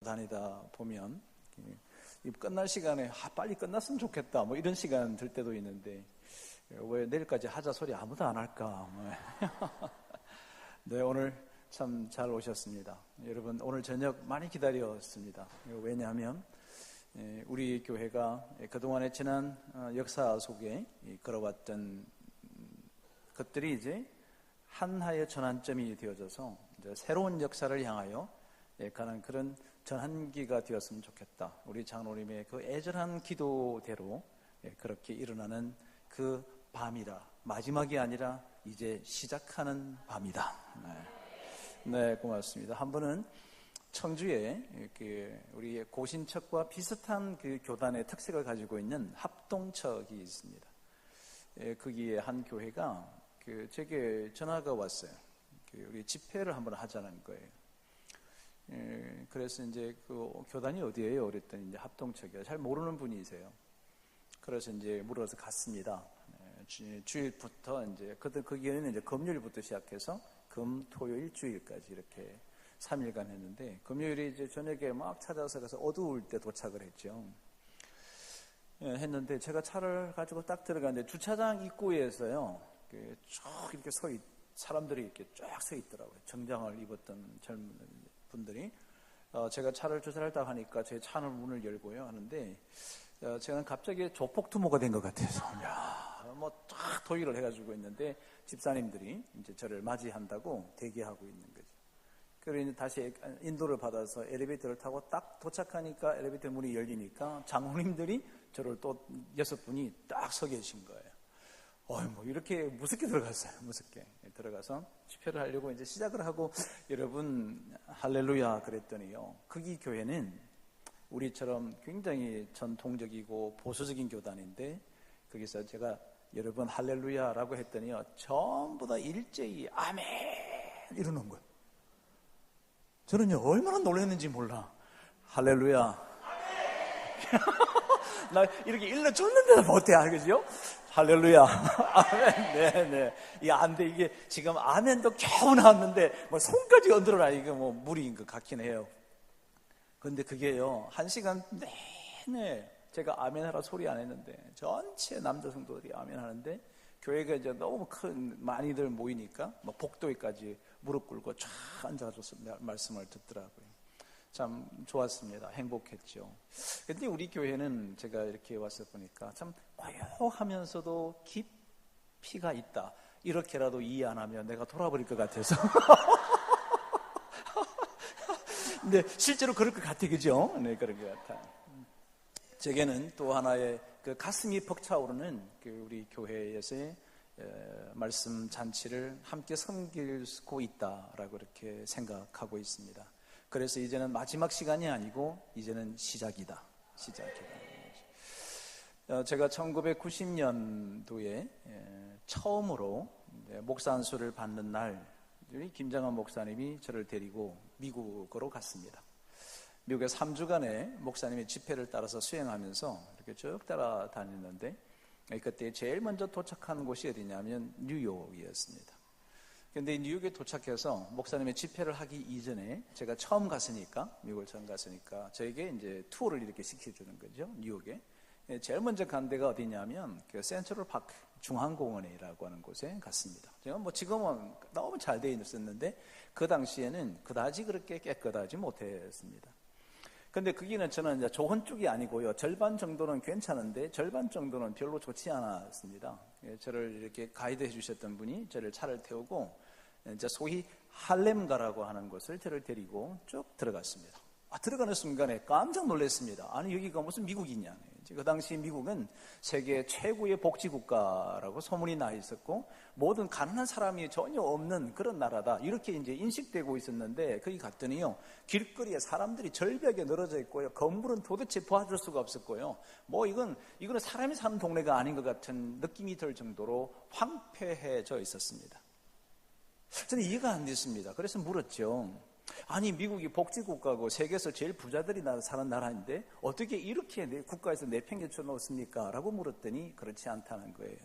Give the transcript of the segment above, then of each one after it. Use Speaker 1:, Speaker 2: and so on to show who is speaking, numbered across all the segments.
Speaker 1: 다니다 보면 이 끝날 시간에 빨리 끝났으면 좋겠다 뭐 이런 시간 들 때도 있는데 왜 내일까지 하자 소리 아무도 안 할까. 네, 오늘 참 잘 오셨습니다. 여러분 오늘 저녁 많이 기다렸습니다. 왜냐하면 우리 교회가 그동안의 지난 역사 속에 걸어왔던 것들이 이제 한하의 전환점이 되어져서 이제 새로운 역사를 향하여 가는 그런 전환기가 되었으면 좋겠다. 우리 장로님의 그 애절한 기도대로 그렇게 일어나는 그 밤이다. 마지막이 아니라 이제 시작하는 밤이다. 네, 고맙습니다. 한 번은 청주에 우리 고신척과 비슷한 그 교단의 특색을 가지고 있는 합동척이 있습니다. 거기에 한 교회가 제게 전화가 왔어요. 우리 집회를 한번 하자는 거예요. 그래서 이제 그 교단이 어디예요? 그랬더니 이제 합동척이요. 잘 모르는 분이세요. 그래서 이제 물어서 갔습니다. 주일부터 이제 거기에는 이제 금요일부터 시작해서 금, 토, 일, 주일까지 이렇게 3일간 했는데 금요일에 이제 저녁에 막 찾아서 가서 어두울 때 도착을 했죠. 했는데 제가 차를 가지고 딱 들어갔는데 주차장 입구에서요. 쭉 이렇게 사람들이 이렇게 쫙 서 있더라고요. 정장을 입었던 젊은 분들이. 제가 차를 주차를 딱 하니까 제 차는 문을 열고요 하는데 제가 갑자기 조폭투모가 된 것 같아서 뭐 쫙 도의를 해가지고 있는데 집사님들이 이제 저를 맞이한다고 대기하고 있는 거죠. 그리고 이제 다시 인도를 받아서 엘리베이터를 타고 딱 도착하니까 엘리베이터 문이 열리니까 장로님들이 저를 또 6분이 딱 서 계신 거예요. 뭐 이렇게 무섭게 들어갔어요. 무섭게 들어가서 집회를 하려고 이제 시작을 하고 여러분 할렐루야 그랬더니요. 거기 교회는 우리처럼 굉장히 전통적이고 보수적인 교단인데 거기서 제가 여러분 할렐루야라고 했더니요. 전부 다 일제히 아멘 이러는 거예요. 저는요 얼마나 놀랐는지 몰라. 할렐루야. 나 이렇게 일러줬는데도 못해 알겠죠? 할렐루야. 아멘. 네네. 이게 안 돼. 이게 지금 아멘도 겨우 나왔는데 뭐 손까지 얹어라. 이게 뭐 무리인 것 같긴 해요. 근데 그게요 1시간 내내 제가 아멘 하라 소리 안 했는데 전체 남자 성도들이 아멘 하는데 교회가 이제 너무 많이들 모이니까 뭐 복도에까지 무릎 꿇고 쫙 앉아서 말씀을 듣더라고요. 참 좋았습니다. 행복했죠. 근데 우리 교회는 제가 이렇게 와서 보니까 참 고요하면서도 깊이가 있다. 이렇게라도 이해 안 하면 내가 돌아버릴 것 같아서. 근데 실제로 그럴 것 같아, 그죠? 네, 그럴 것 같아요. 제게는 또 하나의 그 가슴이 벅차오르는 우리 교회에서의 말씀 잔치를 함께 섬기고 있다라고 이렇게 생각하고 있습니다. 그래서 이제는 마지막 시간이 아니고 이제는 시작이다. 제가 1990년도에 처음으로 목사 안수를 받는 날 우리 김장한 목사님이 저를 데리고 미국으로 갔습니다. 미국에 3주간의 목사님의 집회를 따라서 수행하면서 이렇게 쭉 따라다녔는데 그때 제일 먼저 도착한 곳이 어디냐면 뉴욕이었습니다. 근데 뉴욕에 도착해서 목사님의 집회를 하기 이전에 제가 처음 갔으니까 미국을 처음 갔으니까 저에게 이제 투어를 이렇게 시켜주는 거죠. 뉴욕에 제일 먼저 간 데가 어디냐면 그 센트럴 파크 중앙공원이라고 하는 곳에 갔습니다. 제가 뭐 지금은 너무 잘 돼 있었는데 그 당시에는 그다지 그렇게 깨끗하지 못했습니다. 근데 거기는 저는 이제 좋은 쪽이 아니고요. 절반 정도는 괜찮은데 절반 정도는 별로 좋지 않았습니다. 저를 이렇게 가이드 해주셨던 분이 저를 차를 태우고 이제 소위 할렘가라고 하는 곳을 저를 데리고 쭉 들어갔습니다. 들어가는 순간에 깜짝 놀랐습니다. 아니 여기가 무슨 미국이냐. 그 당시 미국은 세계 최고의 복지국가라고 소문이 나 있었고 모든 가난한 사람이 전혀 없는 그런 나라다 이렇게 이제 인식되고 있었는데 거기 갔더니요 길거리에 사람들이 절벽에 늘어져 있고요 건물은 도대체 도와줄 수가 없었고요 뭐 이거는 사람이 사는 동네가 아닌 것 같은 느낌이 들 정도로 황폐해져 있었습니다. 저는 이해가 안 됐습니다. 그래서 물었죠. 아니 미국이 복지국가고 세계에서 제일 부자들이 사는 나라인데 어떻게 이렇게 내 국가에서 내팽개쳐 놓습니까? 라고 물었더니 그렇지 않다는 거예요.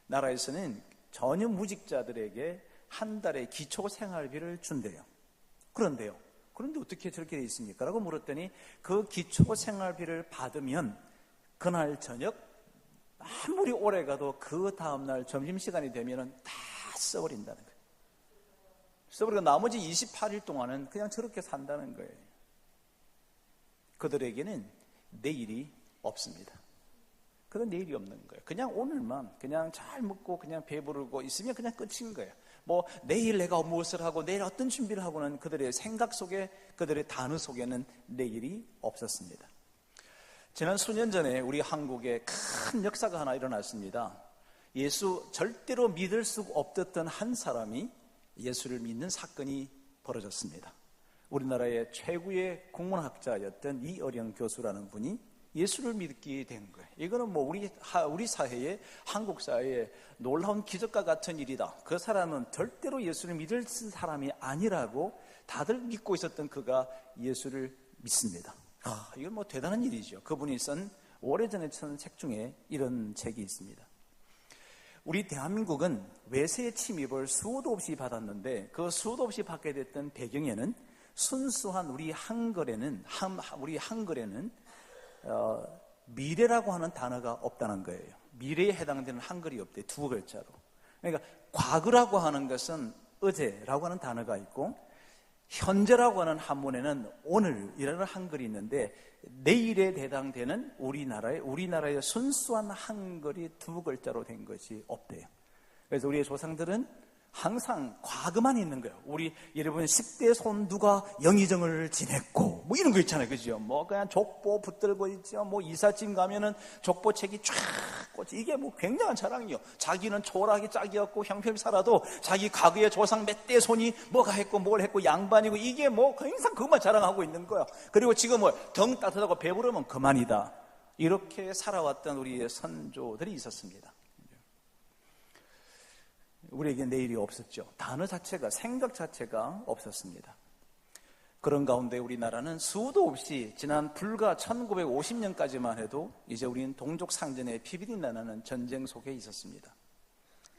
Speaker 1: 나라에서는 전혀 무직자들에게 한 달에 기초생활비를 준대요. 그런데요 그런데 어떻게 저렇게 돼 있습니까? 라고 물었더니 그 기초생활비를 받으면 그날 저녁 아무리 오래 가도 그 다음날 점심시간이 되면 다 써버린다는 거예요. 써버리고 나머지 28일 동안은 그냥 저렇게 산다는 거예요. 그들에게는 내일이 없습니다. 그건 내일이 없는 거예요. 그냥 오늘만 그냥 잘 먹고 그냥 배부르고 있으면 그냥 끝인 거예요. 뭐 내일 내가 무엇을 하고 내일 어떤 준비를 하고는 그들의 생각 속에, 그들의 단어 속에는 내일이 없었습니다. 지난 수년 전에 우리 한국에 큰 역사가 하나 일어났습니다. 예수 절대로 믿을 수 없었던 한 사람이 예수를 믿는 사건이 벌어졌습니다. 우리나라의 최고의 국문학자였던 이어령 교수라는 분이 예수를 믿게 된 거예요. 이거는 뭐 우리 사회에, 한국 사회에 놀라운 기적과 같은 일이다. 그 사람은 절대로 예수를 믿을 사람이 아니라고 다들 믿고 있었던 그가 예수를 믿습니다. 이건 뭐 대단한 일이죠. 그분이 쓴 오래전에 쓴 책 중에 이런 책이 있습니다. 우리 대한민국은 외세의 침입을 수도 없이 받았는데 그 수도 없이 받게 됐던 배경에는 순수한 우리 한글에는 미래라고 하는 단어가 없다는 거예요. 미래에 해당되는 한글이 없대, 두 글자로. 그러니까 과거라고 하는 것은 어제라고 하는 단어가 있고 현재라고 하는 한문에는 오늘이라는 한글이 있는데 내일에 해당되는 우리나라의 순수한 한글이 두 글자로 된 것이 없대요. 그래서 우리의 조상들은 항상 과거만 있는 거예요. 여러분 10대 손두가 영의정을 지냈고 뭐 이런 거 있잖아요. 그죠? 뭐 그냥 족보 붙들고 있죠. 뭐 이삿짐 가면은 족보책이 쫙 꽂지. 이게 뭐 굉장한 자랑이요. 자기는 초라하게 짝이었고 형편이 살아도 자기 과거의 조상 몇 대 손이 뭐가 했고 뭘 했고 양반이고 이게 뭐 항상 그것만 자랑하고 있는 거야. 그리고 지금 뭐 등 따뜻하고 배부르면 그만이다. 이렇게 살아왔던 우리의 선조들이 있었습니다. 우리에게 내일이 없었죠. 단어 자체가, 생각 자체가 없었습니다. 그런 가운데 우리나라는 수도 없이 지난 불과 1950년까지만 해도 이제 우리는 동족 상전의 피비린내 나는 전쟁 속에 있었습니다.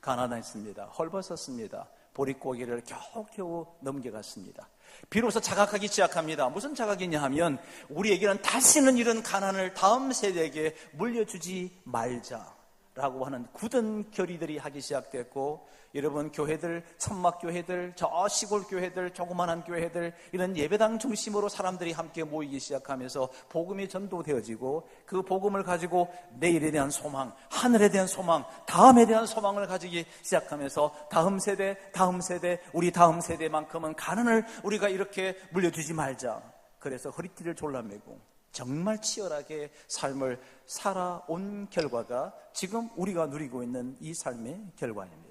Speaker 1: 가난했습니다. 헐벗었습니다. 보릿고개를 겨우겨우 넘겨갔습니다. 비로소 자각하기 시작합니다. 무슨 자각이냐 하면 우리에게는 다시는 이런 가난을 다음 세대에게 물려주지 말자라고 하는 굳은 결의들이 하기 시작됐고, 여러분 교회들, 천막교회들, 저 시골 교회들, 조그만한 교회들, 이런 예배당 중심으로 사람들이 함께 모이기 시작하면서 복음이 전도되어지고 그 복음을 가지고 내일에 대한 소망, 하늘에 대한 소망, 다음에 대한 소망을 가지기 시작하면서 다음 세대, 우리 다음 세대만큼은 가난을 우리가 이렇게 물려주지 말자. 그래서 허리띠를 졸라매고 정말 치열하게 삶을 살아온 결과가 지금 우리가 누리고 있는 이 삶의 결과입니다.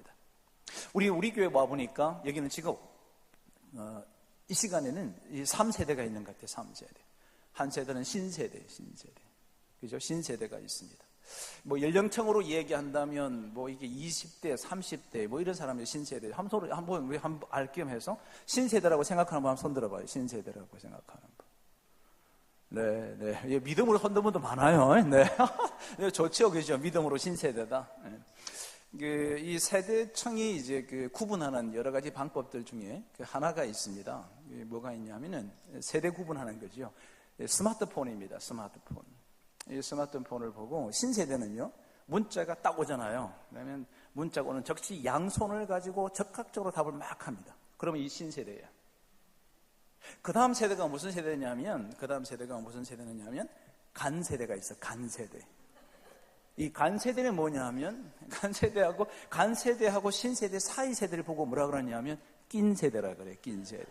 Speaker 1: 우리 교회 와보니까 여기는 지금 이 시간에는 이 3세대가 있는 것 같아요. 3세대. 한 세대는 신세대. 그죠? 신세대가 있습니다. 뭐 연령층으로 얘기한다면 뭐 이게 20대, 30대 뭐 이런 사람이 신세대. 한번 우리 한번 알 겸 해서 신세대라고 생각하는 분 한번 손 들어봐요. 신세대라고 생각하는 분. 네. 믿음으로 손든 분도 많아요. 네. 좋죠. 그죠? 믿음으로 신세대다. 네. 이 세대층이 이제 구분하는 여러 가지 방법들 중에 하나가 있습니다. 뭐가 있냐면은 세대 구분하는 거죠. 스마트폰입니다. 스마트폰. 이 스마트폰을 보고 신세대는요, 문자가 딱 오잖아요. 그러면 문자가 오는 즉시 양손을 가지고 적극적으로 답을 막 합니다. 그러면 이 신세대예요. 그 다음 세대가 무슨 세대냐면, 간세대가 있어. 간세대. 이 간세대는 뭐냐 하면, 간세대하고 신세대 사이 세대를 보고 뭐라 그러냐면, 낀세대라 그래요. 낀세대.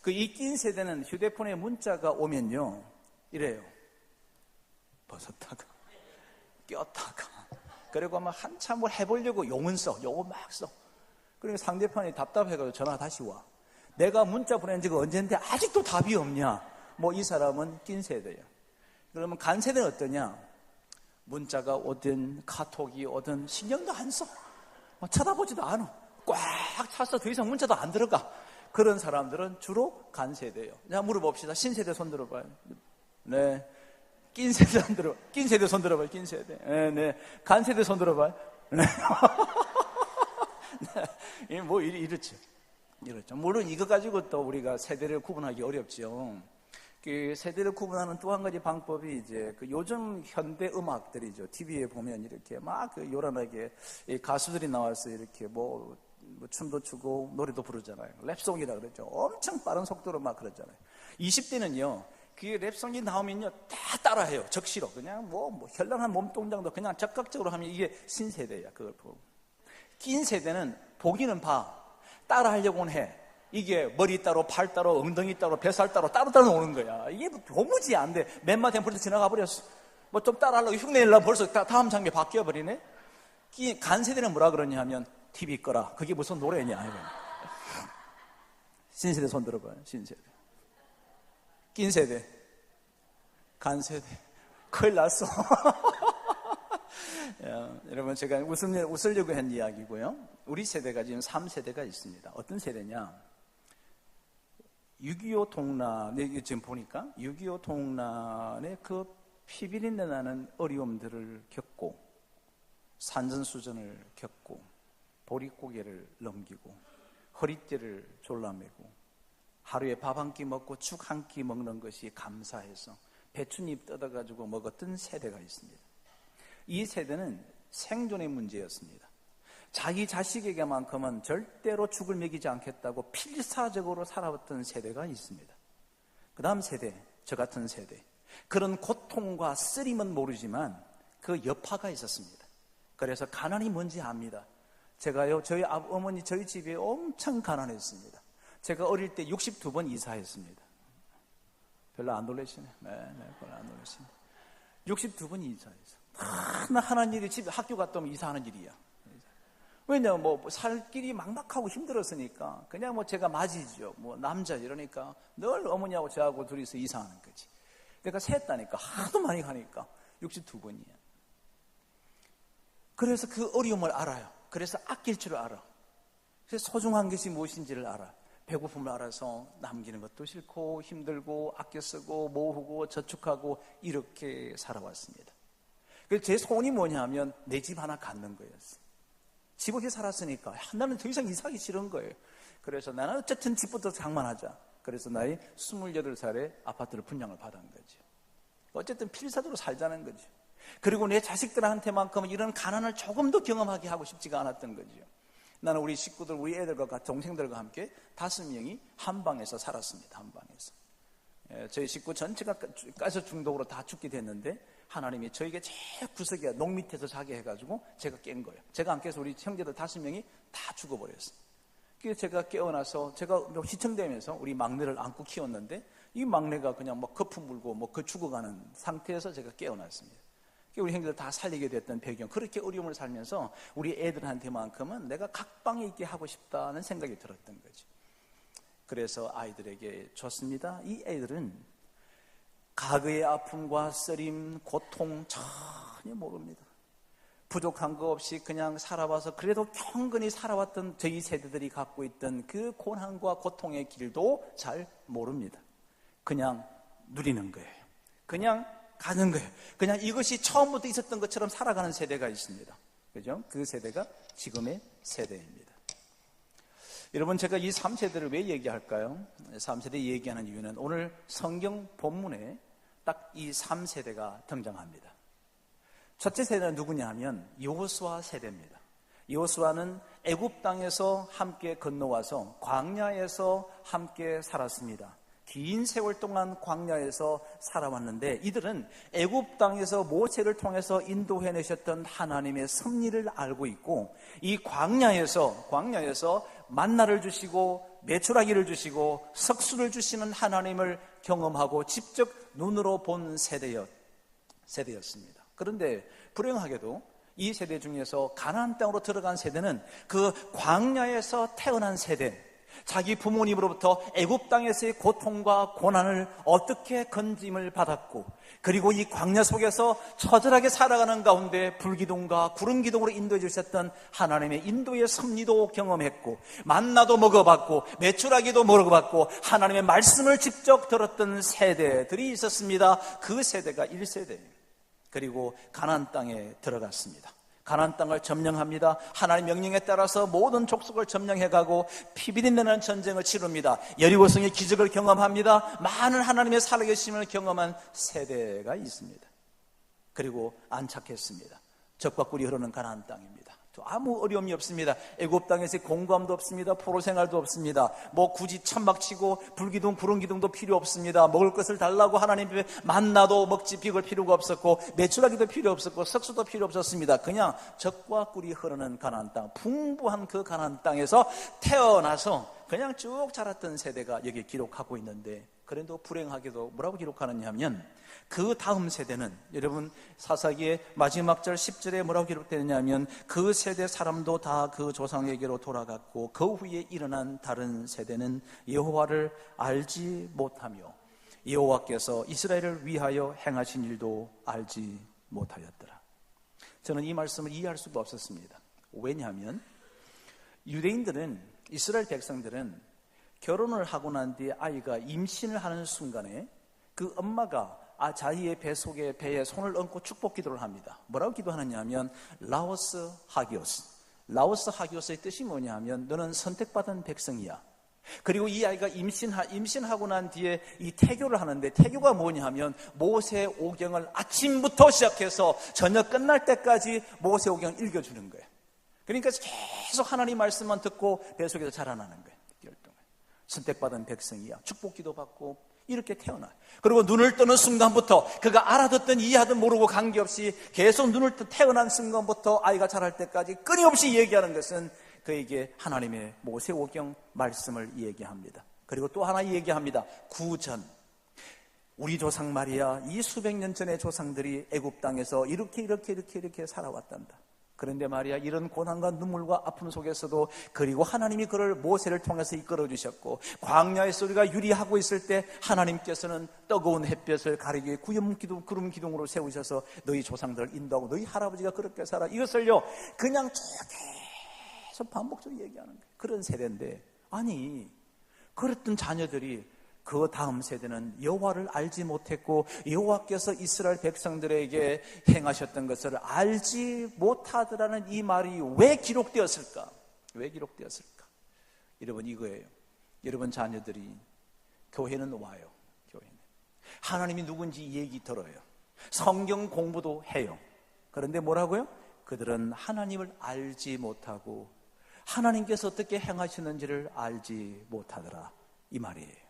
Speaker 1: 이 낀세대는 휴대폰에 문자가 오면요, 이래요. 벗었다가, 꼈다가, 그리고 막 한참 뭘 해보려고 용어 막 써. 그리고 상대편이 답답해가지고 전화 다시 와. 내가 문자 보낸 지가 언젠데 아직도 답이 없냐? 뭐 이 사람은 낀세대예요. 그러면 간세대는 어떠냐? 문자가 오든 카톡이 오든 신경도 안 써. 쳐다보지도 않아. 꽉 찼어. 더 이상 문자도 안 들어가. 그런 사람들은 주로 간세대예요. 자, 물어봅시다. 신세대 손 들어봐요. 네. 낀세대 손 들어봐요. 낀세대 손 들어봐요. 낀세대. 네. 간세대 손 들어봐요. 네. 뭐 이렇죠. 이렇죠. 물론 이거 가지고 또 우리가 세대를 구분하기 어렵죠. 그 세대를 구분하는 또 한 가지 방법이 이제 그 요즘 현대 음악들이죠. TV에 보면 이렇게 막 그 요란하게 가수들이 나와서 이렇게 뭐 춤도 추고 노래도 부르잖아요. 랩송이라 그러죠. 엄청 빠른 속도로 막 그러잖아요. 20대는요, 그 랩송이 나오면요, 다 따라해요. 적시로. 그냥 뭐 현란한 몸동작도 그냥 적극적으로 하면 이게 신세대야. 그걸 보고. 낀 세대는 보기는 봐. 따라하려고는 해. 이게 머리 따로, 팔 따로, 엉덩이 따로, 뱃살 따로, 따로 오는 거야. 이게 도무지 안 돼. 맨마 템플도 지나가 버렸어. 뭐 좀 따라하려고 흉내내려고 벌써 다음 장면 바뀌어버리네? 간 세대는 뭐라 그러냐 하면, TV 꺼라. 그게 무슨 노래냐. 신세대 손 들어봐요. 신세대. 낀 세대. 간 세대. 큰일 났어. 여러분, 제가 웃으려고 한 이야기고요. 우리 세대가 지금 3세대가 있습니다. 어떤 세대냐? 6.25 동란에 지금 보니까 6.25 동란에 그 피비린내 나는 어려움들을 겪고 산전수전을 겪고 보릿고개를 넘기고 허리띠를 졸라매고 하루에 밥 한 끼 먹고 죽 한 끼 먹는 것이 감사해서 배춧잎 뜯어가지고 먹었던 세대가 있습니다. 이 세대는 생존의 문제였습니다. 자기 자식에게만큼은 절대로 죽을 먹이지 않겠다고 필사적으로 살아왔던 세대가 있습니다. 그 다음 세대, 저 같은 세대, 그런 고통과 쓰림은 모르지만 그 여파가 있었습니다. 그래서 가난이 뭔지 압니다. 제가요, 저희 어머니 저희 집에 엄청 가난했습니다. 제가 어릴 때 62번 이사했습니다. 별로 안 놀라시네. 네, 별로 안 놀라시네. 62번 이사했어. 하나 하는 일이 집 학교 갔다 오면 이사하는 일이야. 왜냐, 살 길이 막막하고 힘들었으니까 그냥 제가 맞이죠. 남자 이러니까 늘 어머니하고 저하고 둘이서 이사하는 거지. 내가 셌다니까 하도 많이 가니까 62번이야. 그래서 그 어려움을 알아요. 그래서 아낄 줄 알아. 그래서 소중한 것이 무엇인지를 알아. 배고픔을 알아서 남기는 것도 싫고 힘들고 아껴 쓰고 모으고 저축하고 이렇게 살아왔습니다. 그래서 제 소원이 뭐냐 하면 내 집 하나 갖는 거였어요. 집 없이 살았으니까 나는 더 이상 이사하기 싫은 거예요. 그래서 나는 어쨌든 집부터 장만하자. 그래서 나이 28살에 아파트를 분양을 받은 거죠. 어쨌든 필사적으로 살자는 거죠. 그리고 내 자식들한테만큼은 이런 가난을 조금 더 경험하게 하고 싶지가 않았던 거죠. 나는 우리 식구들, 우리 애들과 동생들과 함께 5명이 한 방에서 살았습니다. 한 방에서. 저희 식구 전체가 가스 중독으로 다 죽게 됐는데 하나님이 저에게 제일 구석에 농 밑에서 자게 해가지고 제가 깬 거예요. 제가 안 깨서 우리 형제들 5명이 다 죽어버렸어요. 그래서 제가 깨어나서 제가 시청되면서 우리 막내를 안고 키웠는데 이 막내가 그냥 거품 물고 그 죽어가는 상태에서 제가 깨어났습니다. 우리 형제들 다 살리게 됐던 배경, 그렇게 어려움을 살면서 우리 애들한테만큼은 내가 각방에 있게 하고 싶다는 생각이 들었던 거죠. 그래서 아이들에게 줬습니다. 이 애들은 과거의 아픔과 쓰림, 고통 전혀 모릅니다. 부족한 거 없이 그냥 살아와서 그래도 경건히 살아왔던 저희 세대들이 갖고 있던 그 고난과 고통의 길도 잘 모릅니다. 그냥 누리는 거예요. 그냥 가는 거예요. 그냥 이것이 처음부터 있었던 것처럼 살아가는 세대가 있습니다. 그죠? 그 세대가 지금의 세대입니다. 여러분, 제가 이 3세대를 왜 얘기할까요? 3세대 얘기하는 이유는 오늘 성경 본문에 딱 이 3세대가 등장합니다. 첫째 세대는 누구냐 하면 여호수아 세대입니다. 여호수아는 애굽 땅에서 함께 건너와서 광야에서 함께 살았습니다. 긴 세월 동안 광야에서 살아왔는데 이들은 애굽 땅에서 모세를 통해서 인도해내셨던 하나님의 섭리를 알고 있고 이 광야에서 만나를 주시고 메추라기를 주시고 석수를 주시는 하나님을 경험하고 직접 눈으로 본 세대였습니다. 그런데 불행하게도 이 세대 중에서 가나안 땅으로 들어간 세대는 그 광야에서 태어난 세대, 자기 부모님으로부터 애굽 땅에서의 고통과 고난을 어떻게 건짐을 받았고 그리고 이 광야 속에서 처절하게 살아가는 가운데 불기둥과 구름기둥으로 인도해 주셨던 하나님의 인도의 섭리도 경험했고 만나도 먹어봤고 메추라기도 먹어봤고 하나님의 말씀을 직접 들었던 세대들이 있었습니다. 그 세대가 1세대. 그리고 가나안 땅에 들어갔습니다. 가나안 땅을 점령합니다. 하나님 명령에 따라서 모든 족속을 점령해가고 피비린내는 전쟁을 치릅니다. 여리고성의 기적을 경험합니다. 많은 하나님의 살아계심을 경험한 세대가 있습니다. 그리고 안착했습니다. 젖과 꿀이 흐르는 가나안 땅입니다. 또 아무 어려움이 없습니다. 애굽 땅에서 공감도 없습니다. 포로 생활도 없습니다. 뭐 굳이 천막치고 불기둥 구름기둥도 필요 없습니다. 먹을 것을 달라고 하나님 앞에 만나도 먹지 비걸 필요가 없었고 매출하기도 필요 없었고 석수도 필요 없었습니다. 그냥 젖과 꿀이 흐르는 가나안 땅, 풍부한 그 가나안 땅에서 태어나서 그냥 쭉 자랐던 세대가 여기 기록하고 있는데, 그래도 불행하게도 뭐라고 기록하느냐 하면 그 다음 세대는, 여러분 사사기의 마지막 절 10절에 뭐라고 기록되느냐 하면 그 세대 사람도 다 그 조상에게로 돌아갔고 그 후에 일어난 다른 세대는 여호와를 알지 못하며 여호와께서 이스라엘을 위하여 행하신 일도 알지 못하였더라. 저는 이 말씀을 이해할 수가 없었습니다. 왜냐하면 유대인들은, 이스라엘 백성들은 결혼을 하고 난 뒤에 아이가 임신을 하는 순간에 그 엄마가 자기의 배 속에 배에 손을 얹고 축복 기도를 합니다. 뭐라고 기도하느냐 하면 라오스 하기오스. 라오스 하기오스의 뜻이 뭐냐 하면 너는 선택받은 백성이야. 그리고 이 아이가 임신하고 난 뒤에 이 태교를 하는데, 태교가 뭐냐 하면 모세 오경을 아침부터 시작해서 저녁 끝날 때까지 모세 오경을 읽어주는 거예요. 그러니까 계속 하나님 말씀만 듣고 배 속에서 자라나는 거예요. 선택받은 백성이야. 축복 기도 받고 이렇게 태어나요. 그리고 눈을 뜨는 순간부터 그가 알아듣든 이해하든 모르고 관계없이 계속 눈을 뜨 태어난 순간부터 아이가 자랄 때까지 끊임없이 얘기하는 것은 그에게 하나님의 모세오경 말씀을 얘기합니다. 그리고 또 하나 얘기합니다. 구전. 우리 조상 말이야, 이 수백 년 전의 조상들이 애굽 땅에서 이렇게 살아왔단다. 그런데 말이야, 이런 고난과 눈물과 아픔 속에서도, 그리고 하나님이 그를 모세를 통해서 이끌어 주셨고, 광야에서 우리가 유리하고 있을 때 하나님께서는 뜨거운 햇볕을 가리기 구름 기둥으로 세우셔서 너희 조상들을 인도하고 너희 할아버지가 그렇게 살아, 이것을요 그냥 계속 반복적으로 얘기하는 거예요. 그런 세대인데, 아니 그랬던 자녀들이 그 다음 세대는 여호와를 알지 못했고 여호와께서 이스라엘 백성들에게 행하셨던 것을 알지 못하더라는 이 말이 왜 기록되었을까? 왜 기록되었을까? 여러분, 이거예요. 여러분 자녀들이 교회는 와요. 교회는 하나님이 누군지 얘기 들어요. 성경 공부도 해요. 그런데 뭐라고요? 그들은 하나님을 알지 못하고 하나님께서 어떻게 행하시는지를 알지 못하더라, 이 말이에요.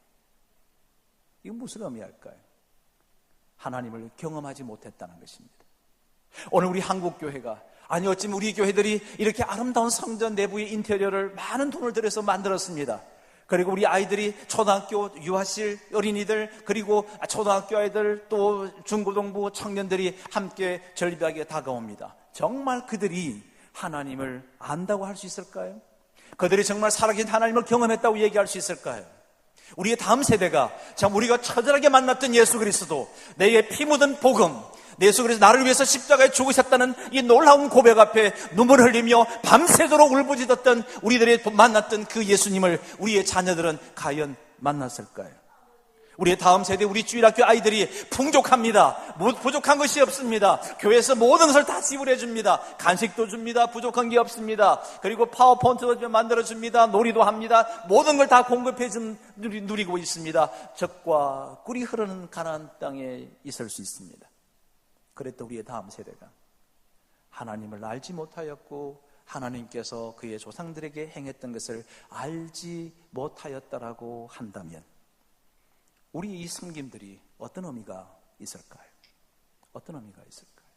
Speaker 1: 이건 무슨 의미할까요? 하나님을 경험하지 못했다는 것입니다. 오늘 우리 한국교회가, 아니 어쩌면 우리 교회들이 이렇게 아름다운 성전 내부의 인테리어를 많은 돈을 들여서 만들었습니다. 그리고 우리 아이들이 초등학교 유아실 어린이들, 그리고 초등학교 아이들, 또 중고등부 청년들이 함께 절비하게 다가옵니다. 정말 그들이 하나님을 안다고 할 수 있을까요? 그들이 정말 살아계신 하나님을 경험했다고 얘기할 수 있을까요? 우리의 다음 세대가 참 우리가 처절하게 만났던 예수 그리스도, 내게 피 묻은 복음, 예수 그리스도 나를 위해서 십자가에 죽으셨다는 이 놀라운 고백 앞에 눈물을 흘리며 밤새도록 울부짖었던 우리들이 만났던 그 예수님을 우리의 자녀들은 과연 만났을까요? 우리의 다음 세대, 우리 주일학교 아이들이 풍족합니다. 부족한 것이 없습니다. 교회에서 모든 것을 다 지불해 줍니다. 간식도 줍니다. 부족한 게 없습니다. 그리고 파워포인트도 만들어 줍니다. 놀이도 합니다. 모든 걸 다 공급해 누리고 있습니다. 젖과 꿀이 흐르는 가나안 땅에 있을 수 있습니다. 그랬던 우리의 다음 세대가 하나님을 알지 못하였고 하나님께서 그의 조상들에게 행했던 것을 알지 못하였다라고 한다면 우리 이 섬김들이 어떤 의미가 있을까요? 어떤 의미가 있을까요?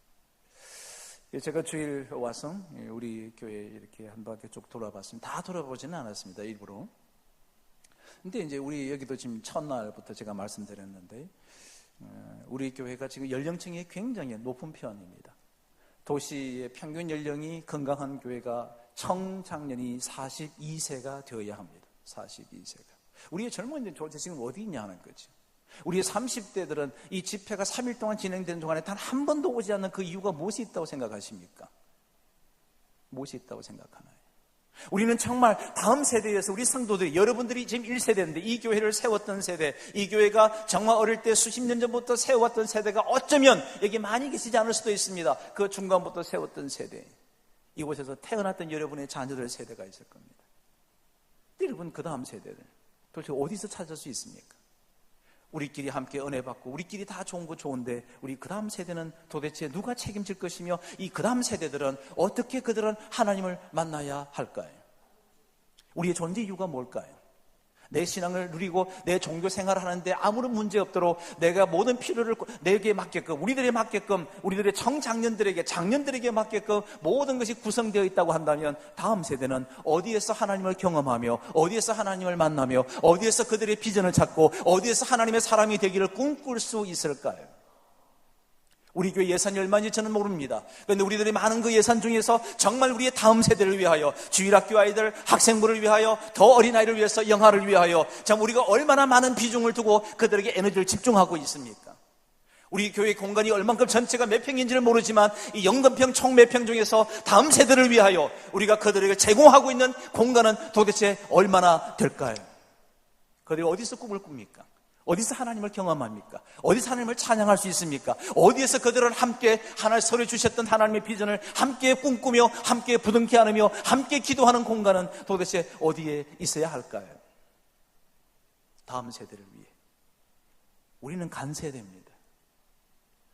Speaker 1: 제가 주일 와서 우리 교회 이렇게 한 바퀴 쭉 돌아봤습니다. 다 돌아보지는 않았습니다, 일부러. 근데 이제 우리 여기도 지금 첫날부터 제가 말씀드렸는데, 우리 교회가 지금 연령층이 굉장히 높은 편입니다. 도시의 평균 연령이 건강한 교회가 청장년이 42세가 되어야 합니다. 42세가. 우리의 젊은이들 도대체 지금 어디 있냐 하는 거죠. 우리의 30대들은 이 집회가 3일 동안 진행되는 동안에 단 한 번도 오지 않는 그 이유가 무엇이 있다고 생각하십니까? 무엇이 있다고 생각하나요? 우리는 정말 다음 세대에서 우리 성도들이, 여러분들이 지금 1세대인데 이 교회를 세웠던 세대, 이 교회가 정말 어릴 때 수십 년 전부터 세워왔던 세대가 어쩌면 여기 많이 계시지 않을 수도 있습니다. 그 중간부터 세웠던 세대. 이곳에서 태어났던 여러분의 자녀들 세대가 있을 겁니다. 여러분 그 다음 세대들 도대체 어디서 찾을 수 있습니까? 우리끼리 함께 은혜 받고 우리끼리 다 좋은 거 좋은데 우리 그 다음 세대는 도대체 누가 책임질 것이며 이 그 다음 세대들은 어떻게 그들은 하나님을 만나야 할까요? 우리의 존재 이유가 뭘까요? 내 신앙을 누리고 내 종교 생활을 하는데 아무런 문제 없도록 내가 모든 필요를 내게 맞게끔, 우리들에 맞게끔, 우리들의 청장년들에게, 장년들에게 맞게끔 모든 것이 구성되어 있다고 한다면 다음 세대는 어디에서 하나님을 경험하며 어디에서 하나님을 만나며 어디에서 그들의 비전을 찾고 어디에서 하나님의 사람이 되기를 꿈꿀 수 있을까요? 우리 교회 예산이 얼마인지 저는 모릅니다. 그런데 우리들이 많은 그 예산 중에서 정말 우리의 다음 세대를 위하여, 주일학교 아이들, 학생부를 위하여, 더 어린아이를 위해서, 영아를 위하여 참 우리가 얼마나 많은 비중을 두고 그들에게 에너지를 집중하고 있습니까? 우리 교회 공간이 얼만큼 전체가 몇 평인지는 모르지만 이 연금평 총 몇 평 중에서 다음 세대를 위하여 우리가 그들에게 제공하고 있는 공간은 도대체 얼마나 될까요? 그들이 어디서 꿈을 꿉니까? 어디서 하나님을 경험합니까? 어디서 하나님을 찬양할 수 있습니까? 어디에서 그들은 함께 하나님 서로 주셨던 하나님의 비전을 함께 꿈꾸며 함께 부둥켜 안으며 함께 기도하는 공간은 도대체 어디에 있어야 할까요? 다음 세대를 위해. 우리는 간세대입니다.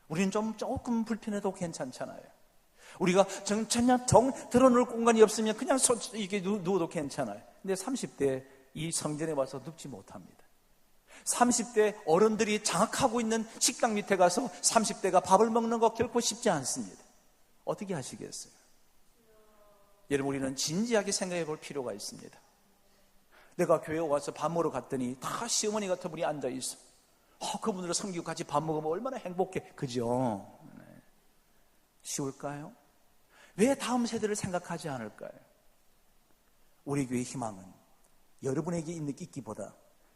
Speaker 1: 우리는 조금 불편해도 괜찮잖아요. 우리가 그냥 드러놓을 공간이 없으면 그냥 이게 누워도 괜찮아요. 근데 30대 이 성전에 와서 눕지 못합니다. 30대 어른들이 장악하고 있는 식당 밑에 가서 30대가 밥을 먹는 거 결코 쉽지 않습니다. 어떻게 하시겠어요? 여러분, 우리는 진지하게 생각해 볼 필요가 있습니다. 내가 교회에 와서 밥 먹으러 갔더니 다 시어머니 같은 분이 앉아 있어. 그분들을 섬기고 같이 밥 먹으면 얼마나 행복해. 그죠? 네. 쉬울까요? 왜 다음 세대를 생각하지 않을까요? 우리 교회의 희망은 여러분에게 있기보다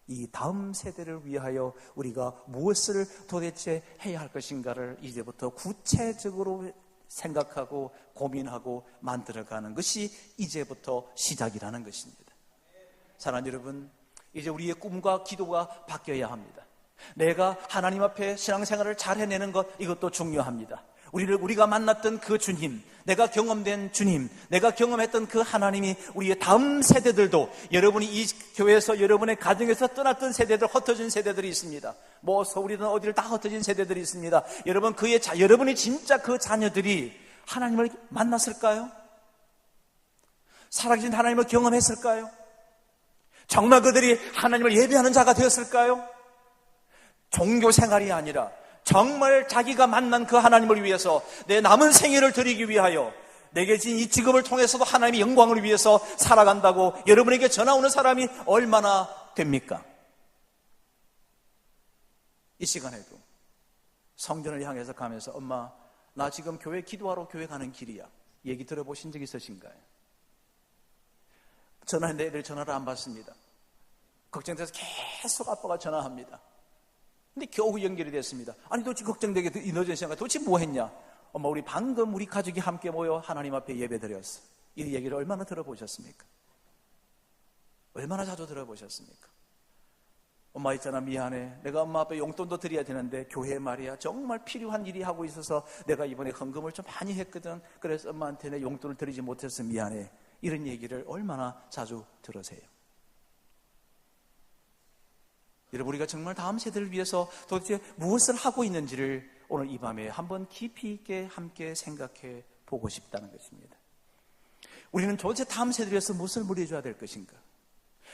Speaker 1: 이 다음 세대를 위하여 우리가 무엇을 도대체 해야 할 것인가를 이제부터 구체적으로 생각하고 고민하고 만들어가는 것이 이제부터 시작이라는 것입니다. 사랑하는 여러분, 이제 우리의 꿈과 기도가 바뀌어야 합니다. 내가 하나님 앞에 신앙생활을 잘 해내는 것, 이것도 중요합니다. 우리가 만났던 그 주님, 내가 경험된 주님, 내가 경험했던 그 하나님이 우리의 다음 세대들도, 여러분이 이 교회에서 여러분의 가정에서 떠났던 세대들, 흩어진 세대들이 있습니다. 뭐 서울이든 어디를 다 흩어진 세대들이 있습니다. 여러분이 진짜 그 자녀들이 하나님을 만났을까요? 살아계신 하나님을 경험했을까요? 정말 그들이 하나님을 예배하는 자가 되었을까요? 종교 생활이 아니라 정말 자기가 만난 그 하나님을 위해서 내 남은 생애를 드리기 위하여 내게 진 이 직업을 통해서도 하나님의 영광을 위해서 살아간다고 여러분에게 전화오는 사람이 얼마나 됩니까? 이 시간에도 성전을 향해서 가면서 엄마, 나 지금 교회 기도하러 교회 가는 길이야. 얘기 들어보신 적 있으신가요? 전화했는데 애들 전화를 안 받습니다. 걱정돼서 계속 아빠가 전화합니다. 근데 겨우 연결이 됐습니다. 아니 도대체 걱정되게 이 늦은 시간에 도대체 뭐 했냐? 엄마, 우리 방금 우리 가족이 함께 모여 하나님 앞에 예배 드렸어. 이 얘기를 얼마나 들어보셨습니까? 얼마나 자주 들어보셨습니까? 엄마 있잖아, 미안해. 내가 엄마 앞에 용돈도 드려야 되는데 교회 말이야 정말 필요한 일이 하고 있어서 내가 이번에 헌금을 좀 많이 했거든. 그래서 엄마한테 내 용돈을 드리지 못해서 미안해. 이런 얘기를 얼마나 자주 들으세요? 여러분, 우리가 정말 다음 세대를 위해서 도대체 무엇을 하고 있는지를 오늘 이 밤에 한번 깊이 있게 함께 생각해 보고 싶다는 것입니다. 우리는 도대체 다음 세대를 위해서 무엇을 물려줘야 될 것인가?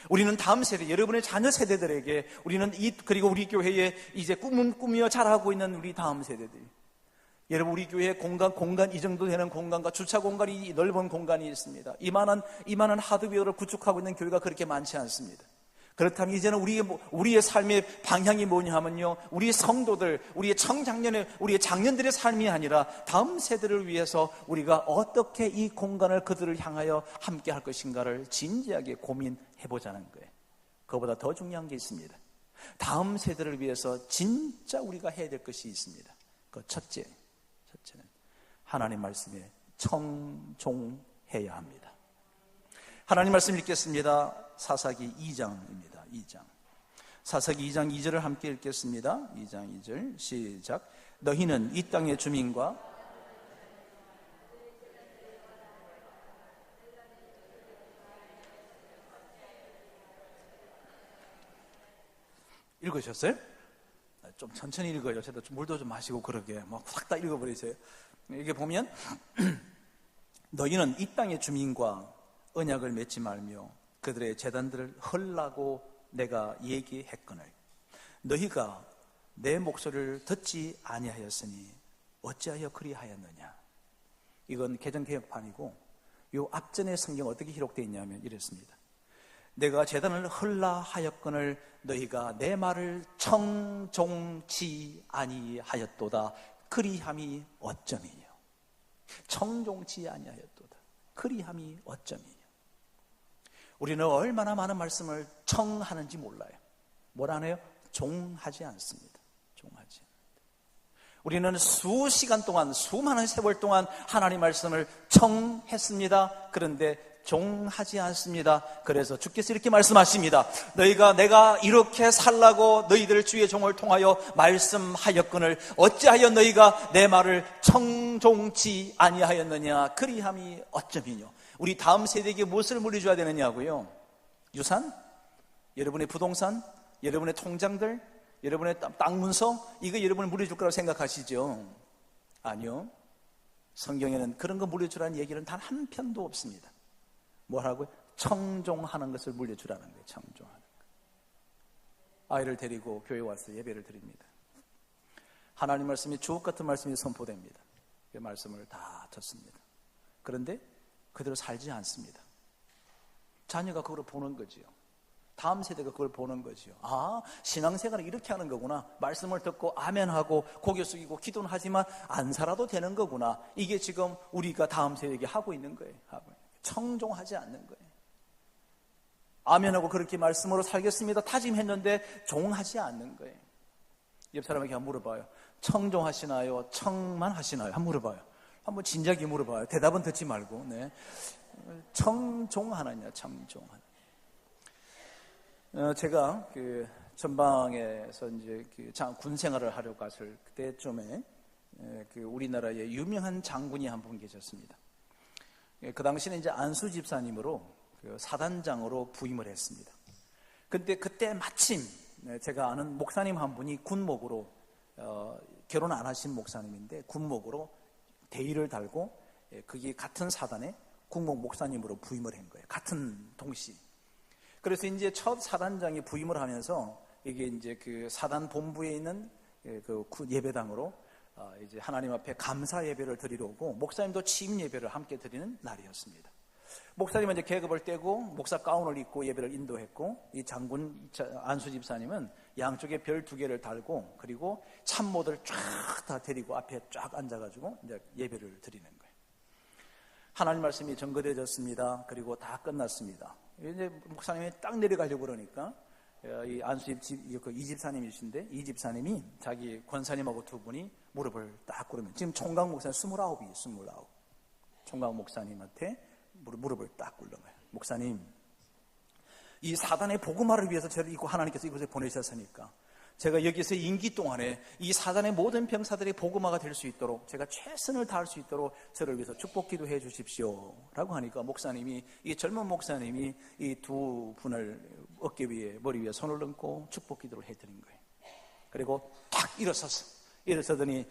Speaker 1: 우리는 다음 세대, 여러분의 자녀 세대들에게 그리고 우리 교회에 이제 꾸며 자라고 있는 우리 다음 세대들, 여러분, 우리 교회 공간 이 정도 되는 공간과 주차 공간이 넓은 공간이 있습니다. 이만한 하드웨어를 구축하고 있는 교회가 그렇게 많지 않습니다. 그렇다면 이제는 우리의 삶의 방향이 뭐냐 하면요, 우리의 성도들, 우리의 청장년의, 우리의 장년들의 삶이 아니라 다음 세대를 위해서 우리가 어떻게 이 공간을 그들을 향하여 함께 할 것인가를 진지하게 고민해보자는 거예요. 그거보다 더 중요한 게 있습니다. 다음 세대를 위해서 진짜 우리가 해야 될 것이 있습니다. 그 첫째는 하나님 말씀에 청종해야 합니다. 하나님 말씀 읽겠습니다. 사사기 2장입니다. 2장. 사사기 2장 2절을 함께 읽겠습니다. 2장 2절 시작. 너희는 이 땅의 주민과 읽으셨어요? 좀 천천히 읽어요. 저도 물도 좀 마시고 그러게 확 다 읽어버리세요. 이게 보면 너희는 이 땅의 주민과 언약을 맺지 말며 그들의 제단들을 헐라고 내가 얘기했거늘 너희가 내 목소리를 듣지 아니하였으니 어찌하여 그리하였느냐. 이건 개정개혁판이고 요 앞전의 성경 어떻게 기록되어 있냐면 이랬습니다. 내가 제단을 헐라 하였거늘 너희가 내 말을 청종치 아니하였도다. 그리함이 어쩌미뇨. 청종치 아니하였도다. 그리함이 어쩌미뇨. 우리는 얼마나 많은 말씀을 청하는지 몰라요. 뭐라 하네요? 종하지 않습니다. 종하지 않습니다. 우리는 수시간 동안, 수많은 세월 동안 하나님 말씀을 청했습니다. 그런데 종하지 않습니다. 그래서 주께서 이렇게 말씀하십니다. 너희가 내가 이렇게 살라고 너희들 주의 종을 통하여 말씀하였거늘 어찌하여 너희가 내 말을 청종치 아니하였느냐. 그리함이 어쩌미뇨. 우리 다음 세대에게 무엇을 물려줘야 되느냐고요? 유산? 여러분의 부동산? 여러분의 통장들? 여러분의 땅 문서? 이거 여러분이 물려줄 거라고 생각하시죠? 아니요. 성경에는 그런 거 물려주라는 얘기는 단 한 편도 없습니다. 뭐라고요? 청종하는 것을 물려주라는 거예요. 청종하는 거. 아이를 데리고 교회 와서 예배를 드립니다. 하나님 말씀이 주옥 같은 말씀이 선포됩니다. 그 말씀을 다 듣습니다. 그런데 그대로 살지 않습니다. 자녀가 그걸 보는 거지요. 다음 세대가 그걸 보는 거지요. 아, 신앙생활은 이렇게 하는 거구나. 말씀을 듣고 아멘하고 고개 숙이고 기도는 하지만 안 살아도 되는 거구나. 이게 지금 우리가 다음 세대에게 하고 있는 거예요. 청종하지 않는 거예요. 아멘하고 그렇게 말씀으로 살겠습니다 다짐했는데 종하지 않는 거예요. 옆 사람에게 한번 물어봐요. 청종하시나요? 청만 하시나요? 한번 물어봐요. 한번 진작에 물어봐요. 대답은 듣지 말고. 네. 청종하느냐, 청종하느냐. 제가 그 전방에서 이제 군 생활을 하려고 갔을 그때쯤에 그 우리나라의 유명한 장군이 한 분 계셨습니다. 그 당시는 이제 안수 집사님으로 그 사단장으로 부임을 했습니다. 근데 그때 마침 제가 아는 목사님 한 분이 군목으로 결혼 안 하신 목사님인데 군목으로 대의를 달고 그게 같은 사단에 군목 목사님으로 부임을 한 거예요. 같은 동시. 그래서 이제 첫 사단장이 부임을 하면서 이게 이제 그 사단 본부에 있는 그 예배당으로 이제 하나님 앞에 감사 예배를 드리러 오고 목사님도 취임 예배를 함께 드리는 날이었습니다. 목사님은 이제 계급을 떼고 목사 가운을 입고 예배를 인도했고 이 장군 안수 집사님은 양쪽에 별 2개를 달고 그리고 참모들 쫙 다 데리고 앞에 쫙 앉아가지고 이제 예배를 드리는 거예요. 하나님 말씀이 전거되어졌습니다. 그리고 다 끝났습니다. 이제 목사님이 딱 내려가려고 그러니까 이 안수 이 집사님이신데 이 집사님이 자기 권사님하고 2분이 무릎을 딱 꿇으면 지금 총각 목사님 29. 총각 목사님한테 무릎을 딱 꿇는 거예요. 목사님, 이 사단의 복음화를 위해서 저를 하나님께서 이곳에 보내셨으니까 제가 여기서 임기 동안에 이 사단의 모든 병사들이 복음화가 될 수 있도록 제가 최선을 다할 수 있도록 저를 위해서 축복 기도해 주십시오 라고 하니까 목사님이, 이 젊은 목사님이 이 2분을 어깨 위에 머리 위에 손을 얹고 축복 기도를 해드린 거예요. 그리고 탁 일어서더니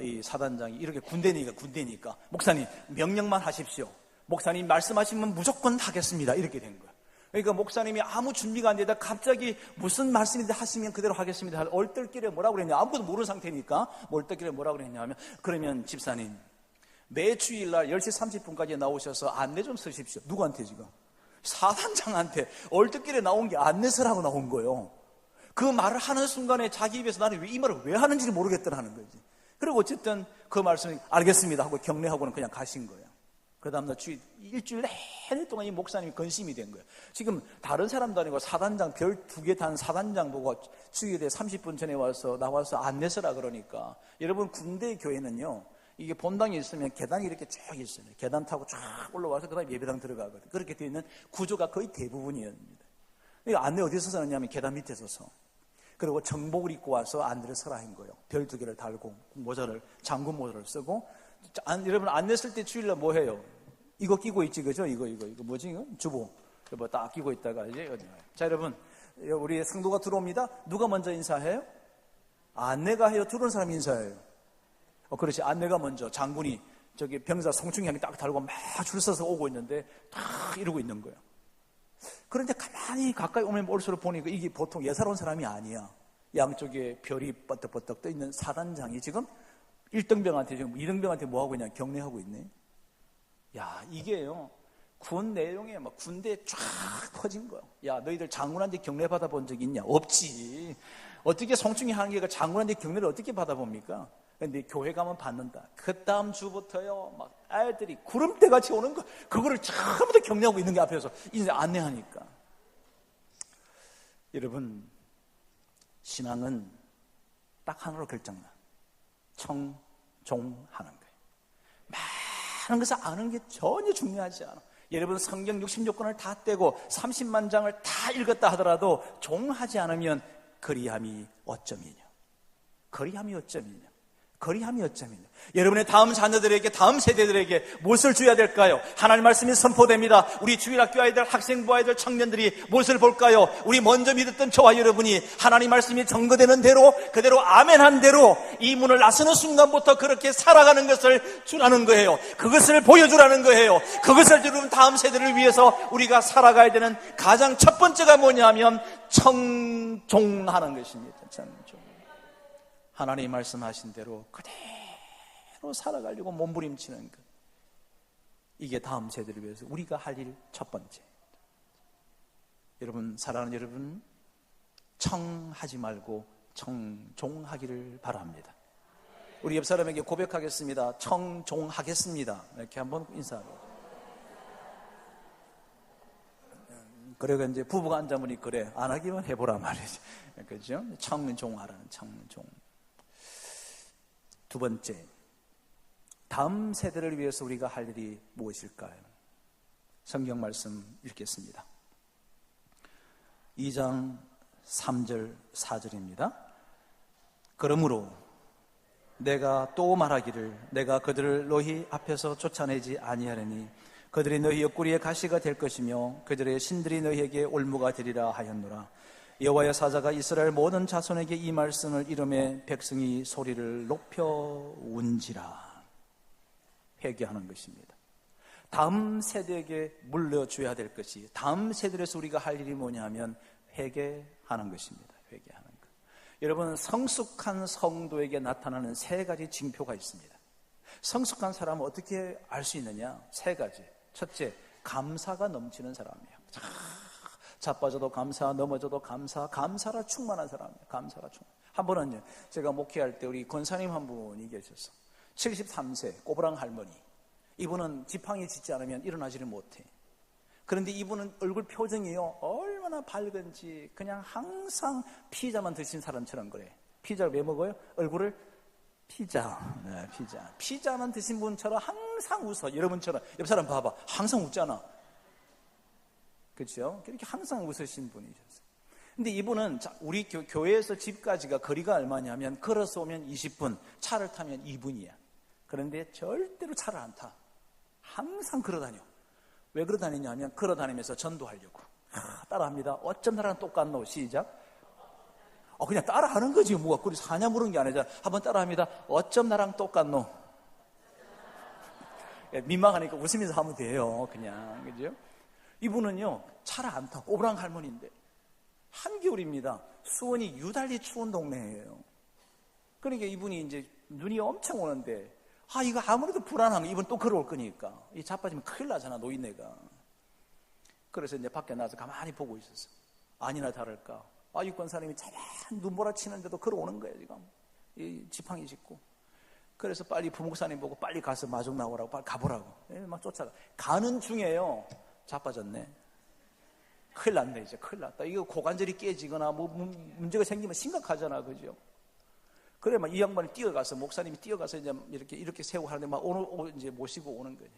Speaker 1: 이 사단장이 이렇게 군대니까 목사님 명령만 하십시오. 목사님 말씀하시면 무조건 하겠습니다. 이렇게 된 거예요. 그러니까 목사님이 아무 준비가 안 되다 갑자기 무슨 말씀인데 하시면 그대로 하겠습니다. 얼떨결에 뭐라고 그랬냐. 아무것도 모르는 상태니까 얼떨결에 뭐라고 그랬냐면 그러면 집사님 매 주일날 10시 30분까지 나오셔서 안내 좀 쓰십시오. 누구한테 지금? 사단장한테 얼떨결에 나온 게 안내 쓰라고 나온 거예요. 그 말을 하는 순간에 자기 입에서 나는 이 말을 왜 하는지 모르겠더라 하는 거지. 그리고 어쨌든 그 말씀이 알겠습니다 하고 격려하고는 그냥 가신 거예요. 그 다음날 일주일 내내 동안 이 목사님이 건심이 된 거예요. 지금 다른 사람도 아니고 사단장 별 2개 단 사단장 보고 주일에 30분 전에 나와서 안내 서라 그러니까 여러분 군대 교회는요 이게 본당이 있으면 계단이 이렇게 쭉 있어요. 계단 타고 쫙 올라와서 그 다음에 예배당 들어가거든요. 그렇게 되어 있는 구조가 거의 대부분이었습니다. 안내 어디서 서느냐면 계단 밑에서 서. 그리고 정복을 입고 와서 안내를 서라 한 거예요. 별 2개를 달고 장군 모자를 쓰고. 여러분 안내 쓸 때 주일날 뭐 해요? 이거 끼고 있지, 그죠? 이거 뭐지? 이거 주보. 이거 딱 끼고 있다가 이제 자, 여러분 우리 성도가 들어옵니다. 누가 먼저 인사해요? 안내가 해요? 들어오는 사람이 인사해요? 그렇지. 안내가 먼저. 장군이 저기 병사 성충형이 딱 달고 막 줄 서서 오고 있는데 딱 이러고 있는 거예요. 그런데 가만히 가까이 오면 올수록 보니까 이게 보통 예사로운 사람이 아니야. 양쪽에 별이 뻗떡뻗떡 떠 있는 사단장이 지금 1등병한테 지금 2등병한테 뭐 하고 있냐 격려하고 있네. 야, 이게요. 군 내용에 막 군대에 쫙 퍼진 거야. 야, 너희들 장군한테 격려 받아본 적 있냐? 없지. 어떻게 성충이 한계가 장군한테 격려를 어떻게 받아봅니까? 근데 교회 가면 받는다. 그 다음 주부터요, 막 아이들이 구름대 같이 오는 거, 그거를 처음부터 격려하고 있는 게 앞에서 이제 안내하니까. 여러분, 신앙은 딱 하나로 결정나. 청종하는 거예요. 많은 것을 아는 게 전혀 중요하지 않아. 여러분, 성경 66권을 다 떼고 30만 장을 다 읽었다 하더라도 종하지 않으면 거리함이 어쩌미냐. 거리함이 어쩌미냐. 거리함이 어쩌미냐. 여러분의 다음 자녀들에게, 다음 세대들에게 무엇을 줘야 될까요? 하나님 말씀이 선포됩니다. 우리 주일학교 아이들, 학생부 아이들, 청년들이 무엇을 볼까요? 우리 먼저 믿었던 저와 여러분이 하나님 말씀이 증거되는 대로 그대로 아멘한 대로 이 문을 나서는 순간부터 그렇게 살아가는 것을 주라는 거예요. 그것을 보여주라는 거예요. 그것을 여러분 다음 세대를 위해서 우리가 살아가야 되는 가장 첫 번째가 뭐냐면 청종하는 것입니다. 청종. 하나님 말씀하신 대로 그대로 살아가려고 몸부림치는 것. 이게 다음 세대를 위해서 우리가 할 일 첫 번째. 여러분, 사랑하는 여러분, 청하지 말고 청종하기를 바랍니다. 우리 옆 사람에게 고백하겠습니다. 청종하겠습니다. 이렇게 한번 인사하고. 그래가 이제 부부가 앉아보니 그래, 안 하기만 해보라 말이지. 그죠? 청종하라는 청종. 두 번째, 다음 세대를 위해서 우리가 할 일이 무엇일까요? 성경 말씀 읽겠습니다. 2장 3절 4절입니다. 그러므로 내가 또 말하기를 내가 그들을 너희 앞에서 쫓아내지 아니하려니 그들이 너희 옆구리에 가시가 될 것이며 그들의 신들이 너희에게 올무가 되리라 하였노라. 여호와의 사자가 이스라엘 모든 자손에게 이 말씀을 이름에 백성이 소리를 높여 운지라. 회개하는 것입니다. 다음 세대에게 물려줘야 될 것이, 다음 세대에서 우리가 할 일이 뭐냐면 회개하는 것입니다. 회개하는 것. 여러분, 성숙한 성도에게 나타나는 세 가지 징표가 있습니다. 성숙한 사람은 어떻게 알 수 있느냐? 세 가지. 첫째, 감사가 넘치는 사람이에요. 자빠져도 감사, 넘어져도 감사, 감사라 충만한 사람이에요. 감사라 충만. 한 번은요, 제가 목회할 때 우리 권사님 한 분이 계셨어. 73세 꼬부랑 할머니. 이분은 지팡이 짚지 않으면 일어나지를 못해. 그런데 이분은 얼굴 표정이요, 얼마나 밝은지 그냥 항상 피자만 드신 사람처럼 그래. 피자를 왜 먹어요? 얼굴을 피자. 네, 피자. 피자만 드신 분처럼 항상 웃어. 여러분처럼. 옆 사람 봐봐. 항상 웃잖아. 그렇죠? 그렇게 항상 웃으신 분이셨어요. 근데 이분은 우리 교회에서 집까지가 거리가 얼마냐면 걸어서 오면 20분, 차를 타면 2분이야. 그런데 절대로 차를 안 타. 항상 걸어다녀. 왜 걸어다니냐면 걸어다니면서 전도하려고. 따라합니다. 어쩜 나랑 똑같노? 시작. 그냥 따라하는 거지. 뭐가 그리 사냐 물은 게 아니잖아. 한번 따라합니다. 어쩜 나랑 똑같노? 민망하니까 웃으면서 하면 돼요. 그냥. 그죠? 이분은요, 차를 안 타. 꼬부랑 할머니인데. 한겨울입니다. 수원이 유달리 추운 동네예요. 그러니까 이분이 이제 눈이 엄청 오는데, 이거 아무래도 불안한 거. 이분 또 걸어올 거니까. 이 자빠지면 큰일 나잖아, 노인네가. 그래서 이제 밖에 나와서 가만히 보고 있었어. 아니나 다를까. 유권사님이 차만 눈보라 치는데도 걸어오는 거예요, 지금. 이 지팡이 짚고. 그래서 빨리 부목사님 보고 빨리 가서 마중 나오라고, 빨리 가보라고. 막 쫓아가. 가는 중에요. 자빠졌네. 큰일 났네, 이제. 큰일 났다. 이거 고관절이 깨지거나 뭐 문제가 생기면 심각하잖아, 그죠? 그래, 막 이 양반이 뛰어가서, 목사님이 뛰어가서 이제 이렇게 세우고 하는데 막 이제 모시고 오는 거지.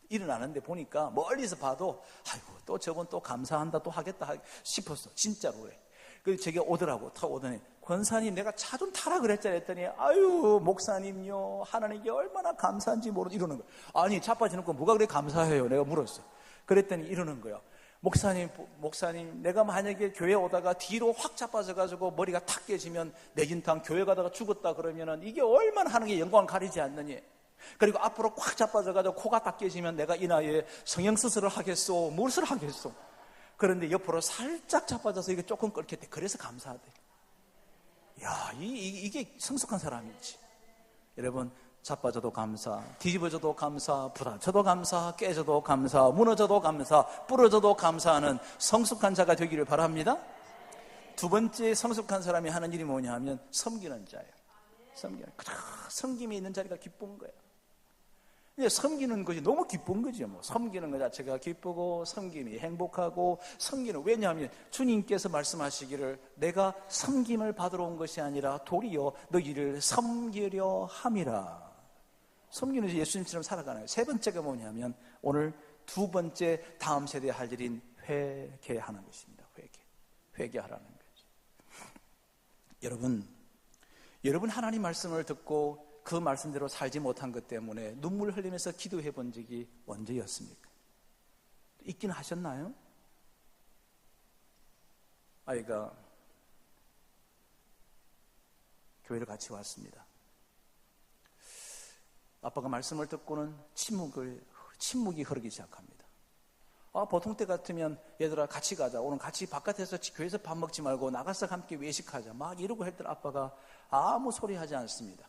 Speaker 1: 일어나는데 보니까 멀리서 봐도, 아이고, 또 저번 또 감사한다, 또 하겠다 싶었어. 진짜로 그래. 그래서 저기 오더라고. 타고 오더니, 권사님, 내가 차 좀 타라 그랬잖아. 했더니, 아유, 목사님요, 하나님께 얼마나 감사한지 모르고 이러는 거야. 아니, 자빠지는 거 뭐가 그래 감사해요? 내가 물었어. 그랬더니 이러는 거야. 목사님, 내가 만약에 교회 오다가 뒤로 확 자빠져가지고 머리가 탁 깨지면 내진탕 교회 가다가 죽었다 그러면은 이게 얼마나 하는 게 영광을 가리지 않느니. 그리고 앞으로 꽉 자빠져가지고 코가 딱 깨지면 내가 이 나이에 성형수술을 하겠소, 무엇을 하겠소. 그런데 옆으로 살짝 자빠져서 이게 조금 끓겠대. 그래서 감사하대. 야, 이게 성숙한 사람이지. 여러분, 자빠져도 감사, 뒤집어져도 감사, 부딪혀도 감사, 깨져도 감사, 무너져도 감사, 부러져도 감사하는 성숙한 자가 되기를 바랍니다. 두 번째 성숙한 사람이 하는 일이 뭐냐 하면 섬기는 자예요. 섬김이 있는 자리가 기쁜 거예요. 섬기는 것이 너무 기쁜 거죠. 섬기는 것 자체가 기쁘고 섬김이 행복하고 섬기는, 왜냐하면 주님께서 말씀하시기를 내가 섬김을 받으러 온 것이 아니라 도리어 너희를 섬기려 함이라. 섬기는 예수님처럼 살아가는 거예요. 세 번째가 뭐냐면 오늘 두 번째 다음 세대에 할 일인 회개하는 것입니다. 회개하라는 거죠. 여러분 하나님 말씀을 듣고 그 말씀대로 살지 못한 것 때문에 눈물 흘리면서 기도해 본 적이 언제였습니까? 있긴 하셨나요? 아이가 교회를 같이 왔습니다. 아빠가 말씀을 듣고는 침묵이 흐르기 시작합니다. 보통 때 같으면 얘들아 같이 가자, 오늘 같이 바깥에서 교회에서 밥 먹지 말고 나가서 함께 외식하자 막 이러고 했더니 아빠가 아무 소리 하지 않습니다.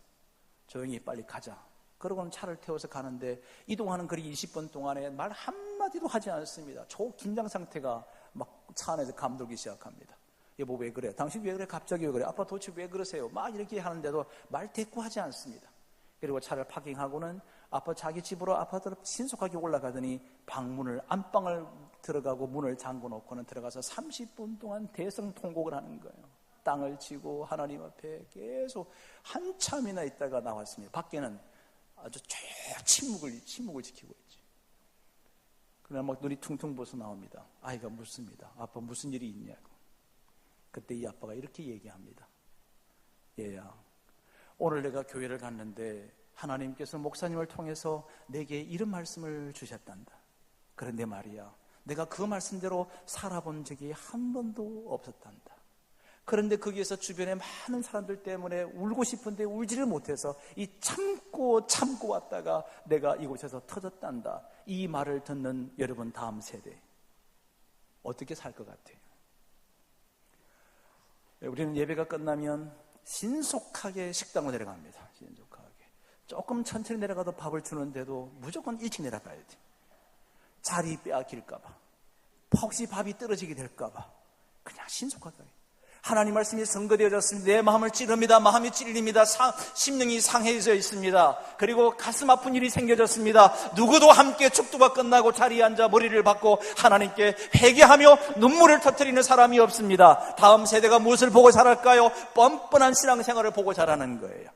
Speaker 1: 조용히 빨리 가자. 그러고는 차를 태워서 가는데 이동하는 거리 20분 동안에 말 한마디도 하지 않습니다. 긴장 상태가 막 차 안에서 감돌기 시작합니다. 여보 왜 그래? 당신 왜 그래? 갑자기 왜 그래? 아빠 도대체 왜 그러세요? 막 이렇게 하는데도 말 대꾸하지 않습니다. 그리고 차를 파킹하고는 아빠 자기 집으로 아파트로 신속하게 올라가더니 방문을, 안방을 들어가고 문을 잠궈 놓고는 들어가서 30분 동안 대성통곡을 하는 거예요. 땅을 치고 하나님 앞에 계속 한참이나 있다가 나왔습니다. 밖에는 아주 침묵을 지키고 있지. 그러나 막 눈이 퉁퉁 부어서 나옵니다. 아이가 묻습니다. 아빠 무슨 일이 있냐고. 그때 이 아빠가 이렇게 얘기합니다. 얘야, 오늘 내가 교회를 갔는데 하나님께서 목사님을 통해서 내게 이런 말씀을 주셨단다. 그런데 말이야, 내가 그 말씀대로 살아본 적이 한 번도 없었단다. 그런데 거기에서 주변에 많은 사람들 때문에 울고 싶은데 울지를 못해서 이 참고 왔다가 내가 이곳에서 터졌단다. 이 말을 듣는 여러분 다음 세대 어떻게 살 것 같아요? 우리는 예배가 끝나면 신속하게 식당으로 내려갑니다. 신속하게. 조금 천천히 내려가도 밥을 주는데도 무조건 일찍 내려가야 돼. 자리 빼앗길까봐, 혹시 밥이 떨어지게 될까봐 그냥 신속하게. 하나님 말씀이 선거되어졌습니다. 내 마음을 찌릅니다. 마음이 찔립니다. 심령이 상해져 있습니다. 그리고 가슴 아픈 일이 생겨졌습니다. 누구도 함께 축도가 끝나고 자리에 앉아 머리를 박고 하나님께 회개하며 눈물을 터뜨리는 사람이 없습니다. 다음 세대가 무엇을 보고 자랄까요? 뻔뻔한 신앙생활을 보고 자라는 거예요.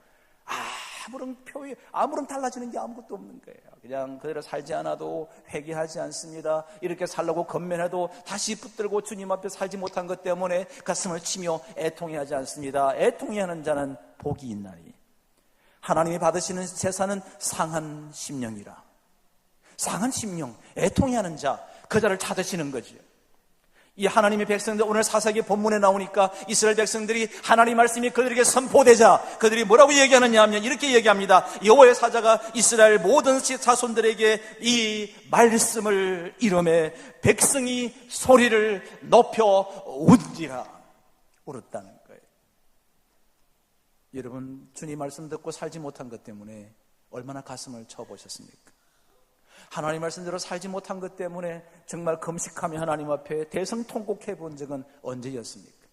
Speaker 1: 아무런 달라지는 게 아무것도 없는 거예요. 그냥 그대로 살지 않아도 회개하지 않습니다. 이렇게 살려고 건면해도 다시 붙들고 주님 앞에 살지 못한 것 때문에 가슴을 치며 애통해하지 않습니다. 애통해하는 자는 복이 있나니 하나님이 받으시는 제사는 상한 심령이라. 상한 심령, 애통해하는 자, 그 자를 찾으시는 거죠. 이 하나님의 백성들, 오늘 사사기 본문에 나오니까 이스라엘 백성들이 하나님 말씀이 그들에게 선포되자 그들이 뭐라고 얘기하느냐 하면 이렇게 얘기합니다. 여호와의 사자가 이스라엘 모든 자손들에게 이 말씀을 이름에 백성이 소리를 높여 운지라. 울었다는 거예요. 여러분, 주님 말씀 듣고 살지 못한 것 때문에 얼마나 가슴을 쳐보셨습니까? 하나님 말씀대로 살지 못한 것 때문에 정말 금식하며 하나님 앞에 대성통곡해 본 적은 언제였습니까?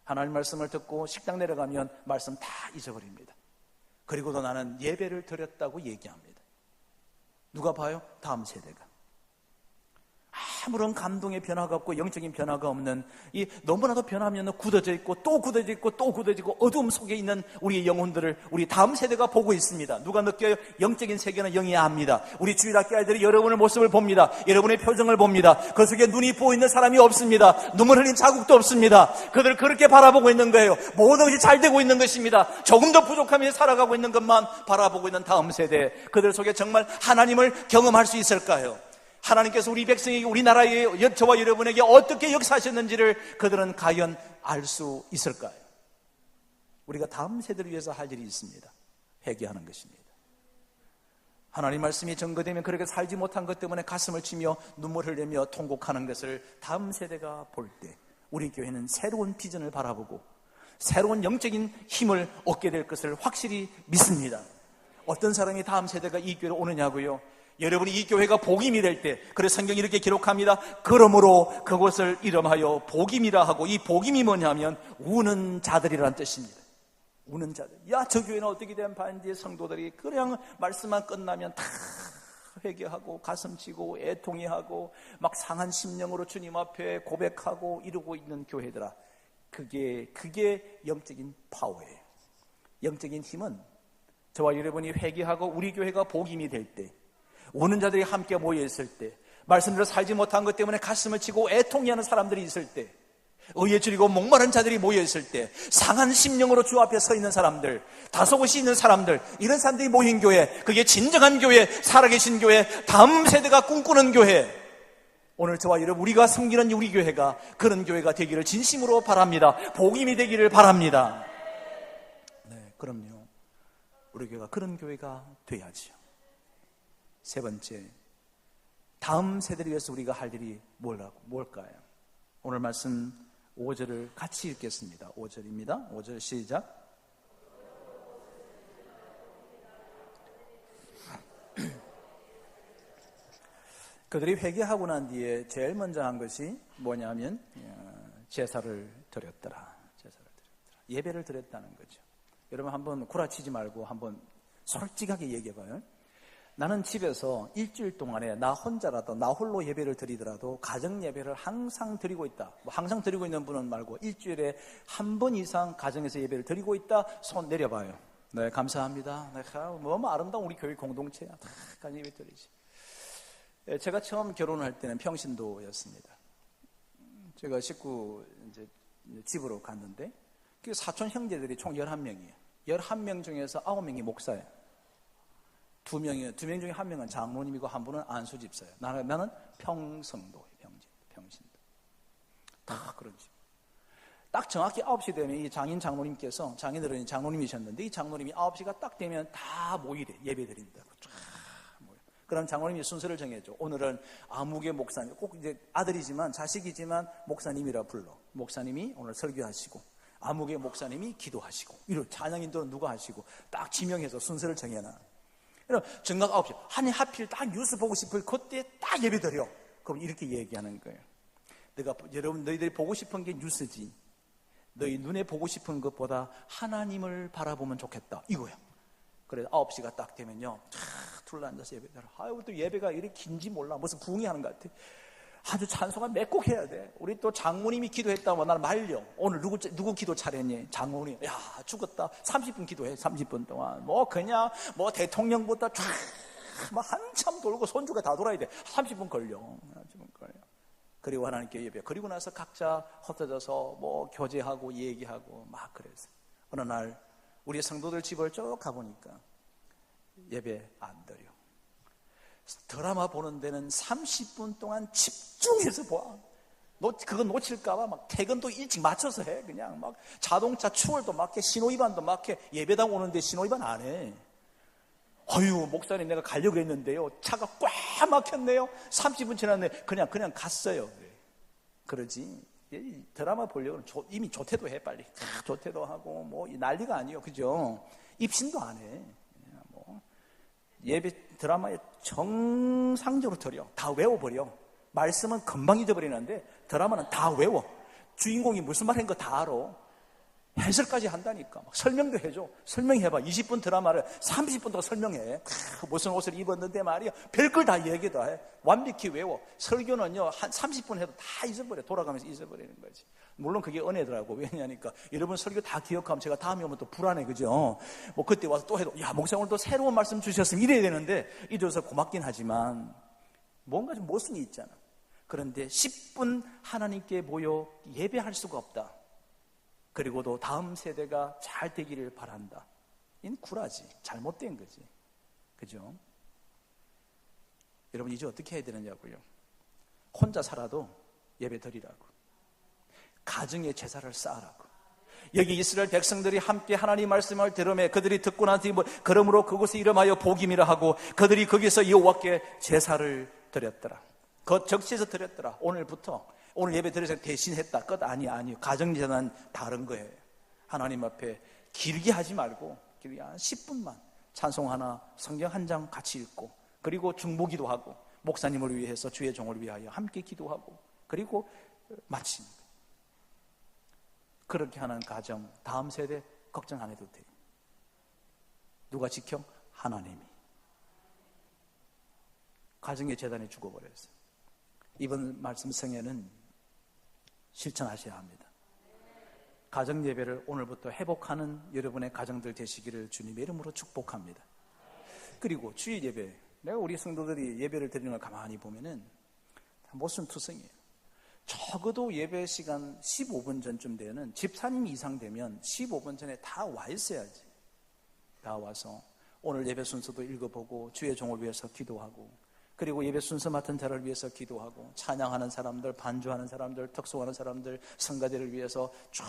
Speaker 1: 하나님 말씀을 듣고 식당 내려가면 말씀 다 잊어버립니다. 그리고도 나는 예배를 드렸다고 얘기합니다. 누가 봐요? 다음 세대가. 아무런 감동의 변화가 없고 영적인 변화가 없는, 이 너무나도 변하면 굳어져 있고 또 굳어져 있고 또 굳어지고 어두움 속에 있는 우리의 영혼들을 우리 다음 세대가 보고 있습니다. 누가 느껴요? 영적인 세계는 영이 압니다. 우리 주일학교 아이들이 여러분의 모습을 봅니다. 여러분의 표정을 봅니다. 그 속에 눈이 부어있는 사람이 없습니다. 눈물 흘린 자국도 없습니다. 그들을 그렇게 바라보고 있는 거예요. 모든 것이 잘 되고 있는 것입니다. 조금 더 부족하며 살아가고 있는 것만 바라보고 있는 다음 세대, 그들 속에 정말 하나님을 경험할 수 있을까요? 하나님께서 우리 백성에게, 우리나라에, 저와 여러분에게 어떻게 역사하셨는지를 그들은 과연 알 수 있을까요? 우리가 다음 세대를 위해서 할 일이 있습니다. 회개하는 것입니다. 하나님 말씀이 전거되면 그렇게 살지 못한 것 때문에 가슴을 치며 눈물 흘리며 통곡하는 것을 다음 세대가 볼 때 우리 교회는 새로운 비전을 바라보고 새로운 영적인 힘을 얻게 될 것을 확실히 믿습니다. 어떤 사람이 다음 세대가 이 교회로 오느냐고요? 여러분이 이 교회가 복임이 될 때, 그래서 성경이 이렇게 기록합니다. 그러므로 그곳을 이름하여 복임이라 하고, 이 복임이 뭐냐면 우는 자들이라는 뜻입니다. 우는 자들. 야, 저 교회는 어떻게 된 바인지 성도들이 그냥 말씀만 끝나면 다 회개하고 가슴 치고 애통해하고 막 상한 심령으로 주님 앞에 고백하고 이러고 있는 교회들아, 그게 영적인 파워예요. 영적인 힘은 저와 여러분이 회개하고 우리 교회가 복임이 될 때, 우는 자들이 함께 모여 있을 때, 말씀대로 살지 못한 것 때문에 가슴을 치고 애통해하는 사람들이 있을 때, 의에 줄이고 목마른 자들이 모여 있을 때, 상한 심령으로 주 앞에 서 있는 사람들, 다소곳이 있는 사람들, 이런 사람들이 모인 교회, 그게 진정한 교회, 살아계신 교회, 다음 세대가 꿈꾸는 교회. 오늘 저와 여러분, 우리가 섬기는 우리 교회가 그런 교회가 되기를 진심으로 바랍니다. 복임이 되기를 바랍니다. 네, 그럼요. 우리 교회가 그런 교회가 돼야지요. 세 번째, 다음 세대를 위해서 우리가 할 일이 뭘까요? 오늘 말씀 5절을 같이 읽겠습니다. 5절입니다. 5절 시작. 그들이 회개하고 난 뒤에 제일 먼저 한 것이 뭐냐면 제사를 드렸더라. 예배를 드렸다는 거죠. 여러분 한번 구라치지 말고 한번 솔직하게 얘기해봐요. 나는 집에서 일주일 동안에 나 혼자라도, 나 홀로 예배를 드리더라도 가정 예배를 항상 드리고 있다. 항상 드리고 있는 분은 말고 일주일에 한 번 이상 가정에서 예배를 드리고 있다. 손 내려봐요. 네, 감사합니다. 네, 너무 아름다운 우리 교회 공동체야. 다 예배 드리지. 제가 처음 결혼할 때는 평신도였습니다. 제가 식구 이제 집으로 갔는데 그 사촌 형제들이 총 11명이에요. 11명 중에서 9명이 목사예요. 두 명 중에 한 명은 장로님이고 한 분은 안수 집사예요. 나는 평성도예요. 평신도. 다 그런 집. 딱 정확히 9시 되면 이 장인들은 장로님이셨는데 이 장로님이 9시가 딱 되면 다 모이래. 예배 드린다고. 쫙 모여. 그럼 장로님이 순서를 정해줘. 오늘은 아무개 목사님, 꼭 이제 아들이지만 자식이지만 목사님이라 불러. 목사님이 오늘 설교하시고 아무개 목사님이 기도하시고 이런 찬양인도는 누가 하시고 딱 지명해서 순서를 정해놔. 그럼 정각 9시. 아니 하필 딱 뉴스 보고 싶을 그때 딱 예배 드려. 그럼 이렇게 얘기하는 거예요. 여러분 너희들이 보고 싶은 게 뉴스지. 너희 눈에 보고 싶은 것보다 하나님을 바라보면 좋겠다. 이거야. 그래서 9시가 딱 되면요. 둘러앉아서 예배 드려. 아유, 또 예배가 이렇게 긴지 몰라. 무슨 부흥이 하는 것 같아. 아주 찬송가 맺꼭 해야 돼. 우리 또 장모님이 기도했다고 나를 말려. 오늘 누구 기도 차렸니? 장모님. 야, 죽었다. 30분 기도해. 30분 동안. 그냥 대통령보다 쫙 한참 돌고 손주가 다 돌아야 돼. 30분 걸려. 30분 걸려. 그리고 하나님께 예배. 그리고 나서 각자 흩어져서 교제하고 얘기하고 막 그랬어. 어느 날 우리 성도들 집을 쭉 가보니까 예배 안 드려. 드라마 보는 데는 30분 동안 집중해서 봐. 그거 놓칠까봐 막 퇴근도 일찍 맞춰서 해. 그냥 막 자동차 추월도 막 해. 신호위반도 막 해. 예배당 오는데 신호위반 안 해. 어휴, 목사님 내가 가려고 했는데요. 차가 꽉 막혔네요. 30분 지났네. 그냥 갔어요. 그러지. 드라마 보려고는 이미 조퇴도 해, 빨리. 조퇴도 하고, 난리가 아니에요. 그죠? 입신도 안 해. 예배 드라마에 정상적으로 드려. 다 외워버려. 말씀은 금방 잊어버리는데 드라마는 다 외워. 주인공이 무슨 말 한 거 다 알아. 해설까지 한다니까. 막 설명도 해줘. 설명해봐. 20분 드라마를 30분 동안 설명해. 무슨 옷을 입었는데 말이야. 별걸 다 얘기 다 해. 완벽히 외워. 설교는요, 한 30분 해도 다 잊어버려. 돌아가면서 잊어버리는 거지. 물론 그게 은혜더라고. 왜냐니까 여러분 설교 다 기억하면 제가 다음에 오면 또 불안해. 그죠? 그때 와서 또 해도, 야, 목사님 오늘 또 새로운 말씀 주셨으면 이래야 되는데, 잊어서 고맙긴 하지만, 뭔가 좀 모순이 있잖아. 그런데 10분 하나님께 모여 예배할 수가 없다. 그리고도 다음 세대가 잘 되기를 바란다. 이는 구라지. 잘못된 거지. 그죠? 여러분 이제 어떻게 해야 되느냐고요? 혼자 살아도 예배 드리라고, 가정의 제사를 쌓으라고. 여기 이스라엘 백성들이 함께 하나님 말씀을 들으며 그들이 듣고 난 뒤 그러므로 그곳에 이름하여 복임이라 하고 그들이 거기서 여호와께 제사를 드렸더라. 그 적시에서 드렸더라. 오늘부터 오늘 예배 드려서 대신했다 끝 아니요. 가정제사는 다른 거예요. 하나님 앞에 길게 하지 말고 길게 한 10분만 찬송 하나, 성경 한 장 같이 읽고, 그리고 중보기도 하고, 목사님을 위해서 주의 종을 위하여 함께 기도하고, 그리고 마칩니다. 그렇게 하는 가정, 다음 세대 걱정 안 해도 돼요. 누가 지켜? 하나님이. 가정의 재단이 죽어버렸어요. 이번 말씀 성에는 실천하셔야 합니다. 가정 예배를 오늘부터 회복하는 여러분의 가정들 되시기를 주님의 이름으로 축복합니다. 그리고 주일 예배, 내가 우리 성도들이 예배를 드리는 걸 가만히 보면은 모순투성이에요. 적어도 예배 시간 15분 전쯤 되는, 집사님 이상 되면 15분 전에 다 와 있어야지. 다 와서 오늘 예배 순서도 읽어보고 주의 종을 위해서 기도하고, 그리고 예배 순서 맡은 자를 위해서 기도하고, 찬양하는 사람들, 반주하는 사람들, 특송하는 사람들, 성가대를 위해서 쭉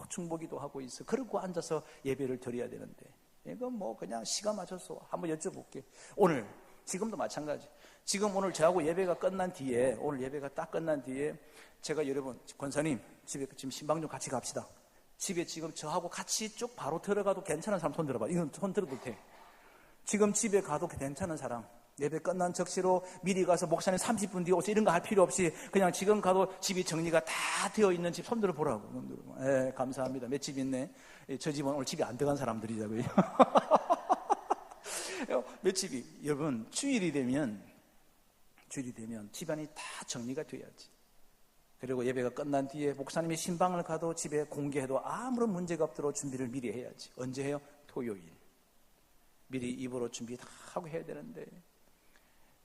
Speaker 1: 중보기도 하고 있어. 그러고 앉아서 예배를 드려야 되는데, 이건 뭐 그냥 시간 맞춰서 한번 여쭤볼게. 오늘 지금도 마찬가지. 지금 오늘 저하고 예배가 끝난 뒤에, 오늘 예배가 딱 끝난 뒤에 제가 여러분, 권사님 집에 지금 신방 좀 같이 갑시다. 집에 지금 저하고 같이 쭉 바로 들어가도 괜찮은 사람 손 들어봐. 이건 손 들어도 돼. 지금 집에 가도 괜찮은 사람, 예배 끝난 적시로 미리 가서 목사님 30분 뒤에 오세요 이런 거 할 필요 없이 그냥 지금 가도 집이 정리가 다 되어 있는 집 손 들어보라고. 예, 감사합니다. 몇 집 있네. 저 집은 오늘 집에 안 들어간 사람들이자고요. 몇 집이, 여러분, 주일이 되면 집안이 다 정리가 돼야지. 그리고 예배가 끝난 뒤에 목사님이 신방을 가도 집에 공개해도 아무런 문제가 없도록 준비를 미리 해야지. 언제 해요? 토요일. 미리 입으로 준비 다 하고 해야 되는데,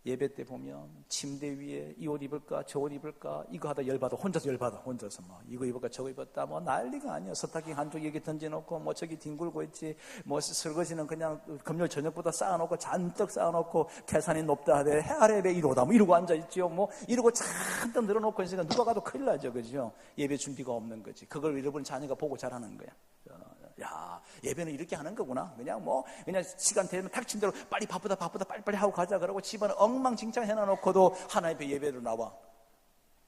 Speaker 1: 예배 때 보면 침대 위에 이 옷 입을까 저 옷 입을까 이거 하다 열받아. 혼자서 열받아. 혼자서 뭐 이거 입을까 저거 입었다 뭐 난리가 아니야. 스타킹 한쪽 여기 던져놓고 뭐 저기 뒹굴고 있지. 뭐 설거지는 그냥 금요일 저녁보다 쌓아놓고 잔뜩 쌓아놓고 계산이 높다 하되 해 아래 배 이러다 뭐 이러고 앉아있죠. 뭐 이러고 잔뜩 늘어놓고 있으니까 누가 가도 큰일 나죠. 그죠? 예배 준비가 없는 거지. 그걸 여러분 자녀가 보고 잘하는 거야. 야, 예배는 이렇게 하는 거구나. 그냥 시간 되면 탁친 대로 빨리 바쁘다 빨리빨리 하고 가자 그러고 집안을 엉망진창 해놔놓고도 하나님의 예배로 나와.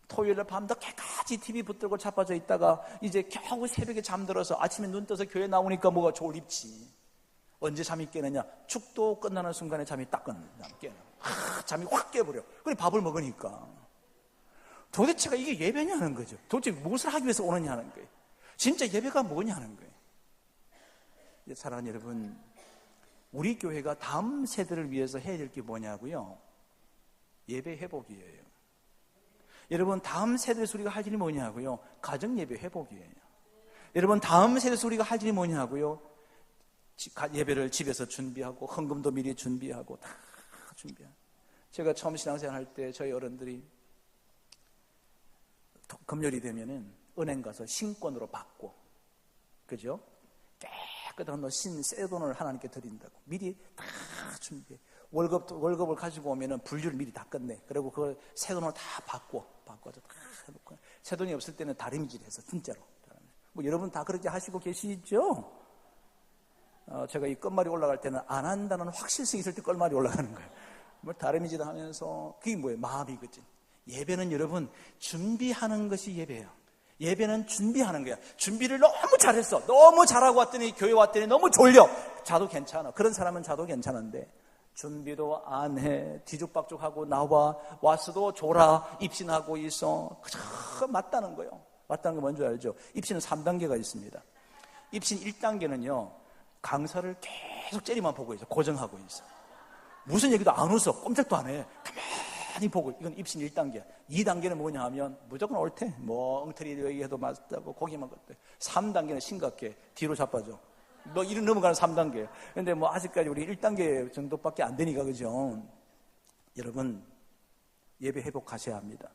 Speaker 1: 토요일날 밤늦게까지 TV 붙들고 자빠져 있다가 이제 겨우 새벽에 잠들어서 아침에 눈 떠서 교회 나오니까 뭐가 졸립지. 언제 잠이 깨느냐? 축도 끝나는 순간에 잠이 딱 깨나. 잠이 확 깨버려. 그래 밥을 먹으니까. 도대체가 이게 예배냐는 거죠. 도대체 무엇을 하기 위해서 오느냐 하는 거예요. 진짜 예배가 뭐냐 하는 거예요. 사랑하는 여러분, 우리 교회가 다음 세대를 위해서 해야 될 게 뭐냐고요? 예배 회복이에요. 여러분, 다음 세대에서 우리가 할 일이 뭐냐고요? 가정 예배 회복이에요. 여러분, 다음 세대에서 우리가 할 일이 뭐냐고요? 예배를 집에서 준비하고 헌금도 미리 준비하고 다 준비하고. 제가 처음 신앙생활 할 때 저희 어른들이 금요일이 되면은 은행 가서 신권으로 받고, 그죠? 깨끗한 새 돈을 하나님께 드린다고 미리 다 준비해. 월급을 가지고 오면은 분류를 미리 다 끝내. 그리고 그걸 새 돈을 다 바꿔서 다 해놓고, 새 돈이 없을 때는 다림질해서 진짜로. 뭐 여러분 다 그렇게 하시고 계시죠? 제가 이 끝말이 올라갈 때는 안 한다는 확실성이 있을 때 끝말이 올라가는 거예요. 뭐 다림질 하면서 그게 뭐예요? 마음이거든. 예배는 여러분 준비하는 것이 예배예요. 예배는 준비하는 거야. 준비를 너무 잘했어. 너무 잘하고 왔더니 교회 왔더니 너무 졸려. 자도 괜찮아. 그런 사람은 자도 괜찮은데 준비도 안 해. 뒤죽박죽하고 나와. 왔어도 졸아. 입신하고 있어. 맞다는 거예요. 맞다는 거 뭔지 알죠? 입신은 3단계가 있습니다. 입신 1단계는요. 강사를 계속 째리만 보고 있어. 고정하고 있어. 무슨 얘기도 안 웃어. 꼼짝도 안 해. 가만히 보고. 이건 입신 1단계야. 2단계는 뭐냐 하면 무조건 옳대. 뭐 엉터리 얘기해도 맞다고 고기만 걷대. 3단계는 심각해. 뒤로 자빠져. 뭐 이런 넘어가는 3단계. 근데 뭐 아직까지 우리 1단계 정도밖에 안 되니까, 그죠? 여러분, 예배 회복하셔야 합니다.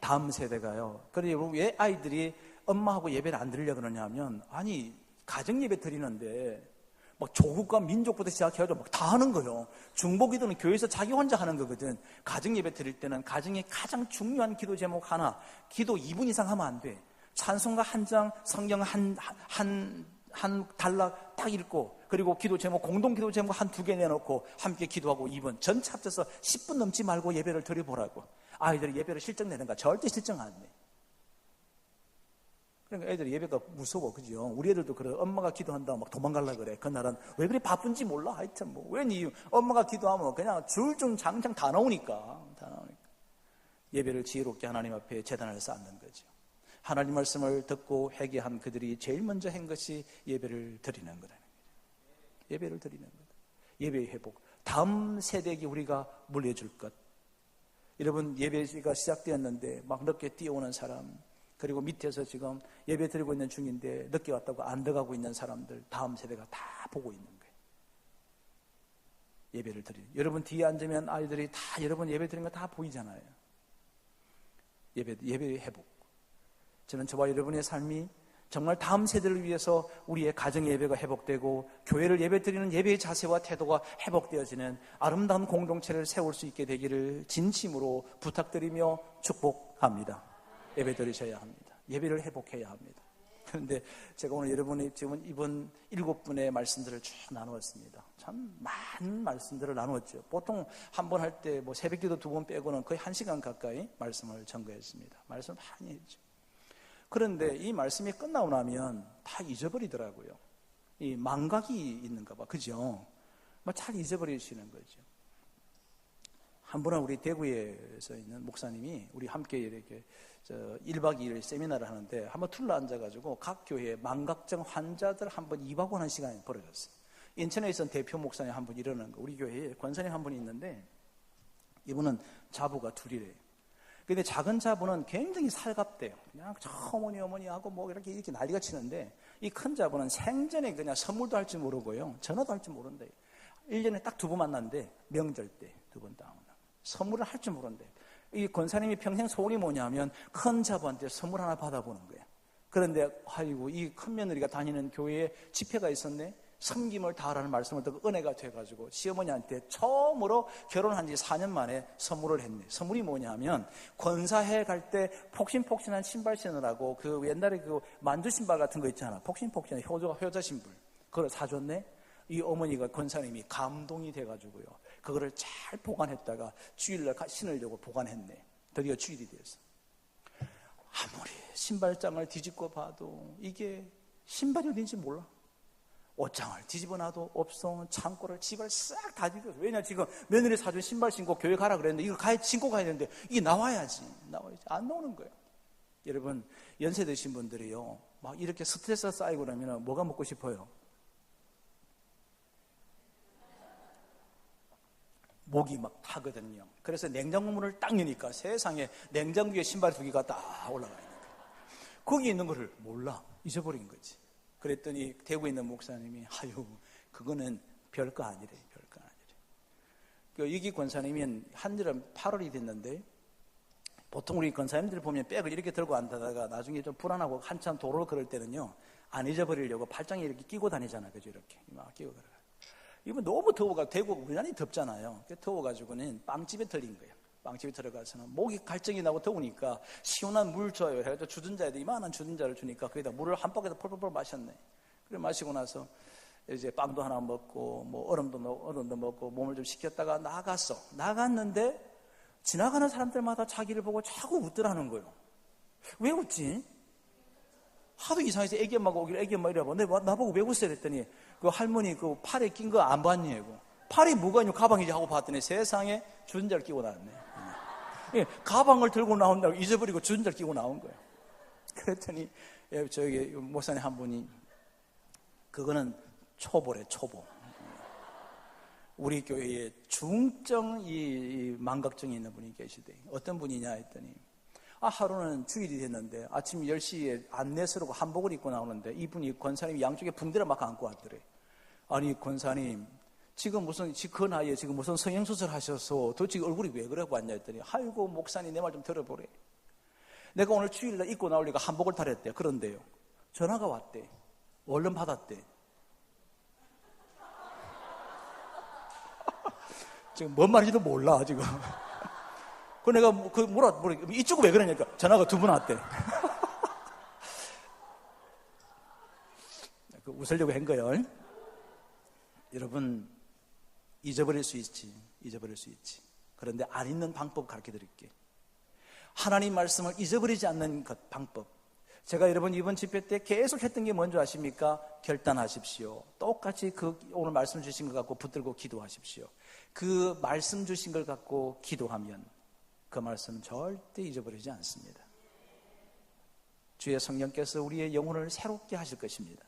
Speaker 1: 다음 세대가요. 그래서 왜 아이들이 엄마하고 예배를 안 드리려고 그러냐 하면, 아니 가정 예배 드리는데 막 조국과 민족부터 시작해가지고 막 다 하는 거예요. 중보기도는 교회에서 자기 혼자 하는 거거든. 가정 예배 드릴 때는 가정의 가장 중요한 기도 제목 하나, 기도 2분 이상 하면 안 돼. 찬송가 한 장, 성경 한 단락 딱 읽고, 그리고 기도 제목, 공동 기도 제목 한 2개 내놓고 함께 기도하고 2분. 전체 합쳐서 10분 넘지 말고 예배를 드려보라고. 아이들이 예배를 실증내는가? 절대 실증 안 내. 그러니까 애들이 예배가 무서워, 그죠? 우리 애들도 그래. 엄마가 기도한다고 막 도망가려 그래. 그날은 왜 그리 바쁜지 몰라. 하여튼 뭐. 왠지 엄마가 기도하면 그냥 줄중장창 다 나오니까. 예배를 지혜롭게 하나님 앞에 제단을 쌓는 거죠. 하나님 말씀을 듣고 회개한 그들이 제일 먼저 한 것이 예배를 드리는 거라는 거죠. 예배를 드리는 것. 예배의 회복. 다음 세대에게 우리가 물려줄 것. 여러분, 예배가 시작되었는데 막 늦게 뛰어오는 사람, 그리고 밑에서 지금 예배 드리고 있는 중인데 늦게 왔다고 안 들어가고 있는 사람들, 다음 세대가 다 보고 있는 거예요. 예배를 드리는. 여러분 뒤에 앉으면 아이들이 다 여러분 예배 드리는 거 다 보이잖아요. 예배의 회복. 저는 저와 여러분의 삶이 정말 다음 세대를 위해서 우리의 가정 예배가 회복되고 교회를 예배 드리는 예배의 자세와 태도가 회복되어지는 아름다운 공동체를 세울 수 있게 되기를 진심으로 부탁드리며 축복합니다. 예배 드리셔야 합니다. 예배를 회복해야 합니다. 그런데 제가 오늘 여러분이 지금 이번 7분의 말씀들을 쭉 나누었습니다. 참 많은 말씀들을 나누었죠. 보통 한 번 할 때 뭐 새벽기도 2번 빼고는 거의 1시간 가까이 말씀을 전거했습니다. 말씀을 많이 했죠. 그런데 이 말씀이 끝나고 나면 다 잊어버리더라고요. 이 망각이 있는가 봐. 그죠? 뭐 잘 잊어버리시는 거죠. 한 번은 우리 대구에서 있는 목사님이 우리 함께 이렇게 1박 2일 세미나를 하는데 한번 둘러앉아가지고 각 교회에 망각증 환자들 한번 2박 하는 시간이 벌어졌어요. 인천에 있던 대표 목사님 한 분 이러는 거. 우리 교회에 권사님 한 분이 있는데 이분은 자부가 둘이래요. 근데 작은 자부는 굉장히 살갑대요. 그냥 어머니 하고 뭐 이렇게 난리가 치는데 이 큰 자부는 생전에 그냥 선물도 할 줄 모르고요. 전화도 할 줄 모른대. 1년에 딱 2번 만났는데 명절 때 2번 다운. 선물을 할 줄 모른대. 이 권사님이 평생 소원이 뭐냐면 큰 자부한테 선물 하나 받아보는 거예요. 그런데 아이고 이 큰 며느리가 다니는 교회에 집회가 있었네. 섬김을 다하라는 말씀을 듣고 은혜가 돼가지고 시어머니한테 처음으로 결혼한 지 4년 만에 선물을 했네. 선물이 뭐냐면 권사회 갈 때 폭신폭신한 신발 신으라고 그 옛날에 그 만두 신발 같은 거 있잖아. 폭신폭신한 효자 신발. 그걸 사줬네. 이 어머니가 권사님이 감동이 돼가지고요. 그거를 잘 보관했다가 주일날 신으려고 보관했네. 드디어 주일이 됐어. 아무리 신발장을 뒤집고 봐도 이게 신발이 어딘지 몰라. 옷장을 뒤집어놔도 없어. 창고를 집을 싹 다 뒤집어. 왜냐 지금 며느리 사준 신발 신고 교회 가라 그랬는데 이거 신고 가야 되는데 이게 나와야지. 안 나오는 거예요. 여러분 연세 드신 분들이요 막 이렇게 스트레스가 쌓이고 나면 뭐가 먹고 싶어요? 목이 막 타거든요. 그래서 냉장고 문을 딱 여니까 세상에 냉장고에 신발 2개가 딱 올라가 있는 거예요. 거기 있는 거를 몰라. 잊어버린 거지. 그랬더니 대구에 있는 목사님이 아유 그거는 별거 아니래. 별거 아니래. 여기 권사님은 한일은 8월이 됐는데 보통 우리 권사님들 보면 백을 이렇게 들고 앉다가 나중에 좀 불안하고 한참 도로를 걸을 때는요 안 잊어버리려고 팔짱에 이렇게 끼고 다니잖아. 그죠? 이렇게 막 끼고 걸어가. 이번 너무 더워가 대구가 우리나라에 덥잖아요. 더워가지고는 빵집에 들린 거예요. 빵집에 들어가서는 목이 갈증이 나고 더우니까 시원한 물 줘요. 해가지고 주전자에도 이만한 주전자를 주니까 거기다 물을 한 바퀴에다 펄펄펄 마셨네. 그래 마시고 나서 이제 빵도 하나 먹고 뭐 얼음도 먹고 몸을 좀 식혔다가 나갔는데 지나가는 사람들마다 자기를 보고 자꾸 웃더라는 거예요. 왜 웃지? 하도 이상해서 애기 엄마가 오길래 애기 엄마 이래봐. 나보고 왜 웃어요? 그랬더니 그 할머니 그 팔에 낀 거 안 봤니? 팔이 뭐가 있냐 가방이지 하고 봤더니 세상에 주전자를 끼고 나왔네. 예, 가방을 들고 나온다고 잊어버리고 주전자를 끼고 나온 거예요. 그랬더니 저기 목사님 한 분이 그거는 초보래 초보. 우리 교회에 중증 이 망각증이 있는 분이 계시대. 어떤 분이냐 했더니 하루는 주일이 됐는데 아침 10시에 안내서라고 한복을 입고 나오는데 이분이 권사님이 양쪽에 붕대를 막 안고 왔더래. 아니 권사님 지금 그 나이에 지금 무슨 성형수술 하셔서 도대체 얼굴이 왜 그래 왔냐 했더니 아이고 목사님 내 말 좀 들어보래. 내가 오늘 주일날 입고 나오려고 한복을 타랬대. 그런데요 전화가 왔대. 얼른 받았대. 지금 뭔 말인지도 몰라, 지금. 그 내가, 이쪽은 왜 그러냐니까. 전화가 2번 왔대. 웃으려고 한 거예요. 여러분, 잊어버릴 수 있지. 그런데 안 잊는 방법 가르쳐 드릴게. 하나님 말씀을 잊어버리지 않는 것 방법. 제가 여러분 이번 집회 때 계속 했던 게 뭔지 아십니까? 결단하십시오. 똑같이 오늘 말씀 주신 것 갖고 붙들고 기도하십시오. 그 말씀 주신 걸 갖고 기도하면 그 말씀 절대 잊어버리지 않습니다. 주의 성령께서 우리의 영혼을 새롭게 하실 것입니다.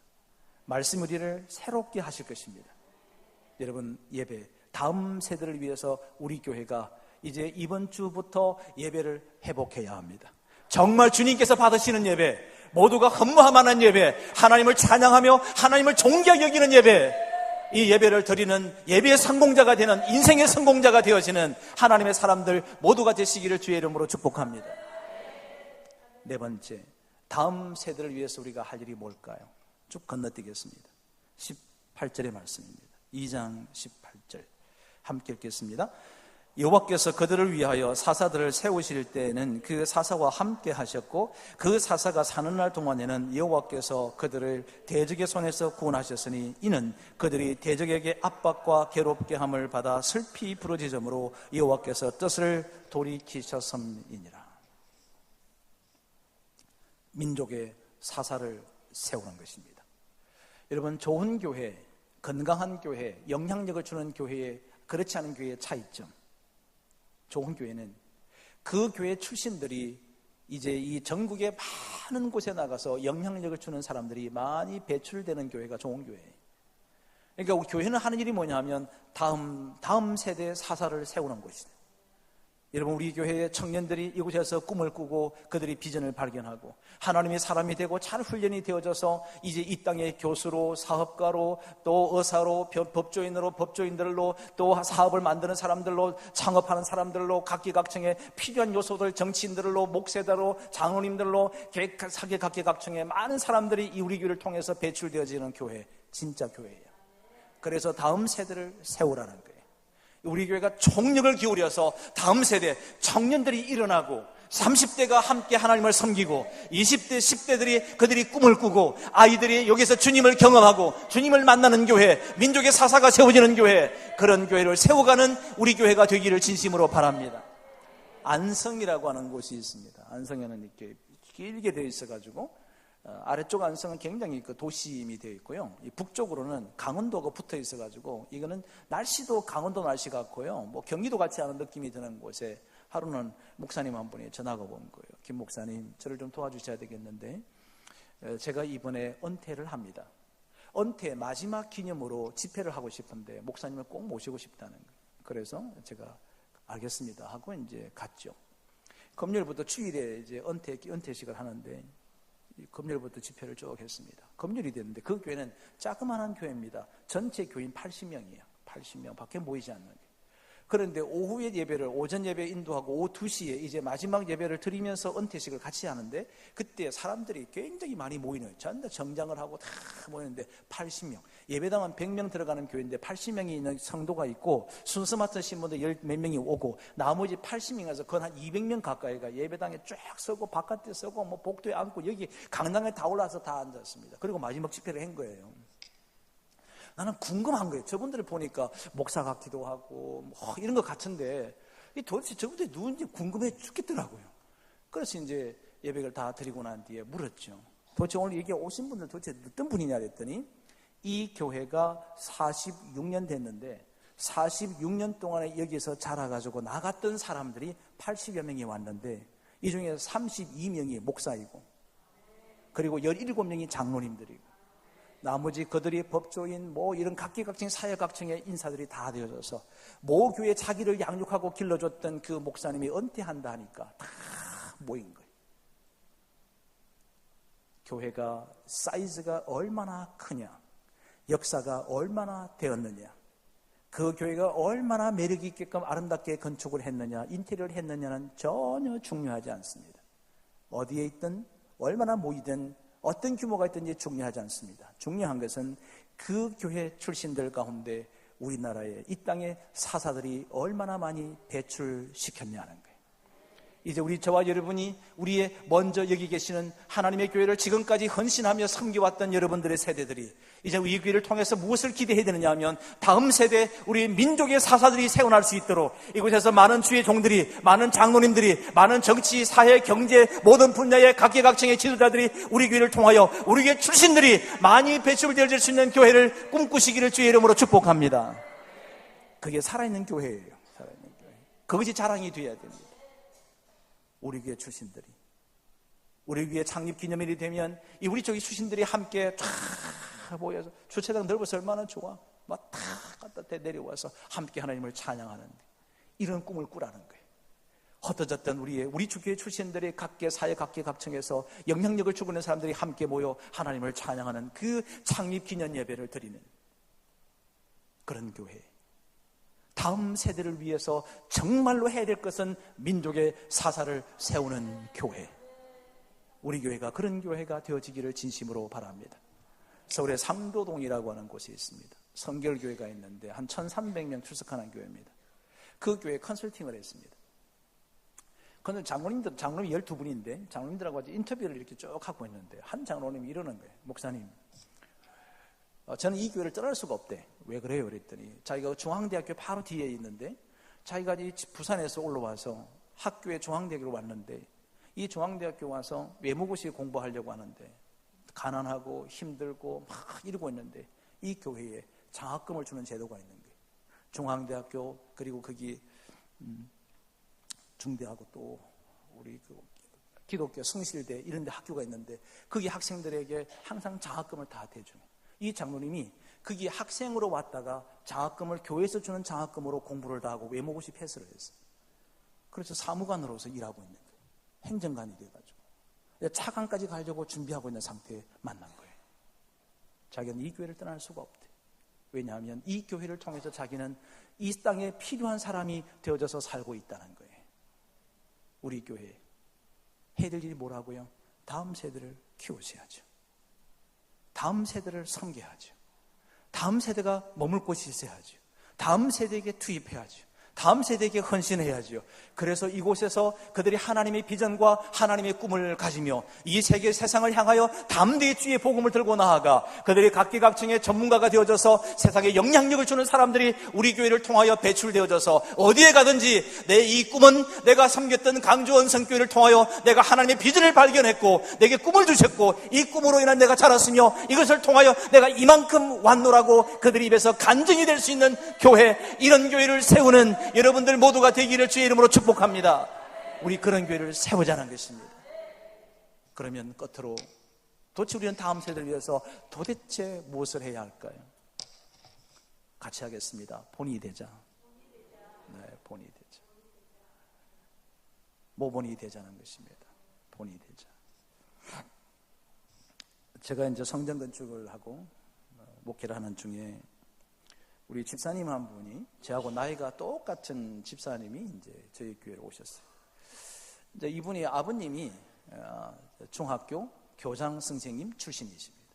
Speaker 1: 말씀 우리를 새롭게 하실 것입니다. 여러분, 예배, 다음 세대를 위해서 우리 교회가 이제 이번 주부터 예배를 회복해야 합니다. 정말 주님께서 받으시는 예배, 모두가 헌무함하는 예배, 하나님을 찬양하며 하나님을 존귀하게 여기는 예배, 이 예배를 드리는 예배의 성공자가 되는, 인생의 성공자가 되어지는 하나님의 사람들 모두가 되시기를 주의 이름으로 축복합니다. 4번째, 다음 세대를 위해서 우리가 할 일이 뭘까요? 쭉 건너뛰겠습니다. 18절의 말씀입니다. 2장 18절 함께 읽겠습니다. 여호와께서 그들을 위하여 사사들을 세우실 때에는 그 사사와 함께 하셨고 그 사사가 사는 날 동안에는 여호와께서 그들을 대적의 손에서 구원하셨으니 이는 그들이 대적에게 압박과 괴롭게 함을 받아 슬피 부러지므로 여호와께서 뜻을 돌이키셨음이니라. 민족의 사사를 세우는 것입니다. 여러분, 좋은 교회, 건강한 교회, 영향력을 주는 교회에 그렇지 않은 교회의 차이점. 좋은 교회는 그 교회 출신들이 이제 이 전국의 많은 곳에 나가서 영향력을 주는 사람들이 많이 배출되는 교회가 좋은 교회예요. 그러니까 교회는 하는 일이 뭐냐 하면 다음 세대의 사사를 세우는 것이다. 여러분, 우리 교회의 청년들이 이곳에서 꿈을 꾸고 그들이 비전을 발견하고 하나님의 사람이 되고 잘 훈련이 되어져서 이제 이 땅의 교수로, 사업가로, 또 의사로, 법조인으로, 법조인들로, 또 사업을 만드는 사람들로, 창업하는 사람들로, 각기각층의 필요한 요소들, 정치인들로, 목회자로, 장로님들로 각기각층의 많은 사람들이 우리 교회를 통해서 배출되어지는 교회, 진짜 교회예요. 그래서 다음 세대를 세우라는 거예요. 우리 교회가 총력을 기울여서 다음 세대 청년들이 일어나고 30대가 함께 하나님을 섬기고 20대, 10대들이 그들이 꿈을 꾸고 아이들이 여기서 주님을 경험하고 주님을 만나는 교회, 민족의 사사가 세워지는 교회, 그런 교회를 세워가는 우리 교회가 되기를 진심으로 바랍니다. 안성이라고 하는 곳이 있습니다. 안성에는 이렇게 길게 되어 있어가지고 아래쪽 안성은 굉장히 도심이 되어 있고요. 북쪽으로는 강원도가 붙어 있어가지고 이거는 날씨도 강원도 날씨 같고요. 뭐 경기도 같지 않은 느낌이 드는 곳에 하루는 목사님 한 분이 전화가 온 거예요. 김 목사님, 저를 좀 도와주셔야 되겠는데 제가 이번에 은퇴를 합니다. 은퇴 마지막 기념으로 집회를 하고 싶은데 목사님을 꼭 모시고 싶다는 거예요. 그래서 제가 알겠습니다 하고 이제 갔죠. 금요일부터 주일에 이제 은퇴식을 하는데 금요일부터 집회를 쭉 했습니다. 금요일이 됐는데 그 교회는 자그마한 교회입니다. 전체 교인 80명이에요. 80명 밖에 모이지 않는 게. 그런데 오후에 예배를, 오전 예배 인도하고 오후 2시에 이제 마지막 예배를 드리면서 은퇴식을 같이 하는데 그때 사람들이 굉장히 많이 모이는, 전부 정장을 하고 다 모이는데 80명. 예배당은 100명 들어가는 교회인데 80명이 있는 성도가 있고 순서 맡으신 분들 몇 명이 오고 나머지 80명이 가서 그건 한 200명 가까이가 예배당에 쫙 서고 바깥에 서고 뭐 복도에 앉고 여기 강당에 다 올라와서 다 앉았습니다. 그리고 마지막 집회를 한 거예요. 나는 궁금한 거예요. 저분들을 보니까 목사 같기도 하고 뭐 이런 것 같은데 도대체 저분들이 누군지 궁금해 죽겠더라고요. 그래서 이제 예배를 다 드리고 난 뒤에 물었죠. 도대체 오늘 여기 오신 분들 도대체 어떤 분이냐 그랬더니 이 교회가 46년 됐는데 46년 동안에 여기서 자라가지고 나갔던 사람들이 80여 명이 왔는데 이 중에 32명이 목사이고 그리고 17명이 장로님들이고 나머지 그들이 법조인 뭐 이런 각기각층 사회각층의 인사들이 다 되어져서 모 교회 자기를 양육하고 길러줬던 그 목사님이 은퇴한다 하니까 다 모인 거예요. 교회가 사이즈가 얼마나 크냐, 역사가 얼마나 되었느냐, 그 교회가 얼마나 매력 있게끔 아름답게 건축을 했느냐, 인테리어를 했느냐는 전혀 중요하지 않습니다. 어디에 있든 얼마나 모이든 어떤 규모가 있든지 중요하지 않습니다. 중요한 것은 그 교회 출신들 가운데 우리나라에 이 땅에 사사들이 얼마나 많이 배출시켰냐는 거예요. 이제 저와 여러분이 우리의 먼저 여기 계시는 하나님의 교회를 지금까지 헌신하며 섬겨왔던 여러분들의 세대들이 이제 우리 교회를 통해서 무엇을 기대해야 되느냐 하면 다음 세대 우리 민족의 사사들이 세워날 수 있도록 이곳에서 많은 주의 종들이, 많은 장로님들이, 많은 정치, 사회, 경제 모든 분야의 각계각층의 지도자들이 우리 교회를 통하여 우리 교회 출신들이 많이 배출되어질 수 있는 교회를 꿈꾸시기를 주의 이름으로 축복합니다. 그게 살아있는 교회예요. 살아있는 교회. 그것이 자랑이 되어야 됩니다. 우리 교회 출신들이, 우리 교회 창립 기념일이 되면 이 우리 쪽의 출신들이 함께 쫙 모여서 주차장 넓어서 얼마나 좋아, 막 다 갖다 대 내려와서 함께 하나님을 찬양하는데 이런 꿈을 꾸라는 거예요. 헛되졌던 우리 주교회 출신들이 각계 사회 각계 각층에서 영향력을 주고 있는 사람들이 함께 모여 하나님을 찬양하는 그 창립 기념 예배를 드리는 그런 교회. 다음 세대를 위해서 정말로 해야 될 것은 민족의 사사를 세우는 교회. 우리 교회가 그런 교회가 되어지기를 진심으로 바랍니다. 서울의 상도동이라고 하는 곳이 있습니다. 성결교회가 있는데 한 1,300명 출석하는 교회입니다. 그 교회에 컨설팅을 했습니다. 그런데 장로님이 12분인데 장로님들하고 인터뷰를 이렇게 쭉 하고 있는데 한 장로님이 이러는 거예요. 목사님, 저는 이 교회를 떠날 수가 없대. 왜 그래요? 그랬더니 자기가 중앙대학교 바로 뒤에 있는데 자기가 부산에서 올라와서 학교에 중앙대학교로 왔는데 이 중앙대학교 와서 외무고시 공부하려고 하는데 가난하고 힘들고 막 이러고 있는데 이 교회에 장학금을 주는 제도가 있는 거예요. 중앙대학교 그리고 거기 중대하고 또 우리 기독교 성실대 이런 데 학교가 있는데 거기 학생들에게 항상 장학금을 다 대주는, 이 장로님이 거기 학생으로 왔다가 장학금을 교회에서 주는 장학금으로 공부를 다 하고 외모고시 패스를 했어요. 그래서 사무관으로서 일하고 있는 거예요. 행정관이 돼가지고 차관까지 가려고 준비하고 있는 상태에 만난 거예요. 자기는 이 교회를 떠날 수가 없대. 왜냐하면 이 교회를 통해서 자기는 이 땅에 필요한 사람이 되어져서 살고 있다는 거예요. 우리 교회 해야 될 일이 뭐라고요? 다음 세대를 키우셔야죠. 다음 세대를 섬겨야죠. 다음 세대가 머물 곳이 있어야죠. 다음 세대에게 투입해야죠. 다음 세대에게 헌신해야죠. 그래서 이곳에서 그들이 하나님의 비전과 하나님의 꿈을 가지며 이 세계 세상을 향하여 담대히 주의 복음을 들고 나아가 그들이 각계각층의 전문가가 되어져서 세상에 영향력을 주는 사람들이 우리 교회를 통하여 배출되어져서 어디에 가든지 내 이 꿈은 내가 섬겼던 강주 언성교회를 통하여 내가 하나님의 비전을 발견했고 내게 꿈을 주셨고 이 꿈으로 인한 내가 자랐으며 이것을 통하여 내가 이만큼 왔노라고 그들 입에서 간증이 될 수 있는 교회, 이런 교회를 세우는 여러분들 모두가 되기를 주의 이름으로 축복합니다. 우리 그런 교회를 세우자는 것입니다. 그러면 끝으로 도대체 우리는 다음 세대를 위해서 도대체 무엇을 해야 할까요? 같이 하겠습니다. 본이 되자. 네, 본이 되자. 모본이 되자는 것입니다. 본이 되자. 제가 이제 성전 건축을 하고 목회를 하는 중에 우리 집사님 한 분이 저하고 나이가 똑같은 집사님이 이제 저희 교회로 오셨어요. 이제 이분이 아버님이 중학교 교장 선생님 출신이십니다.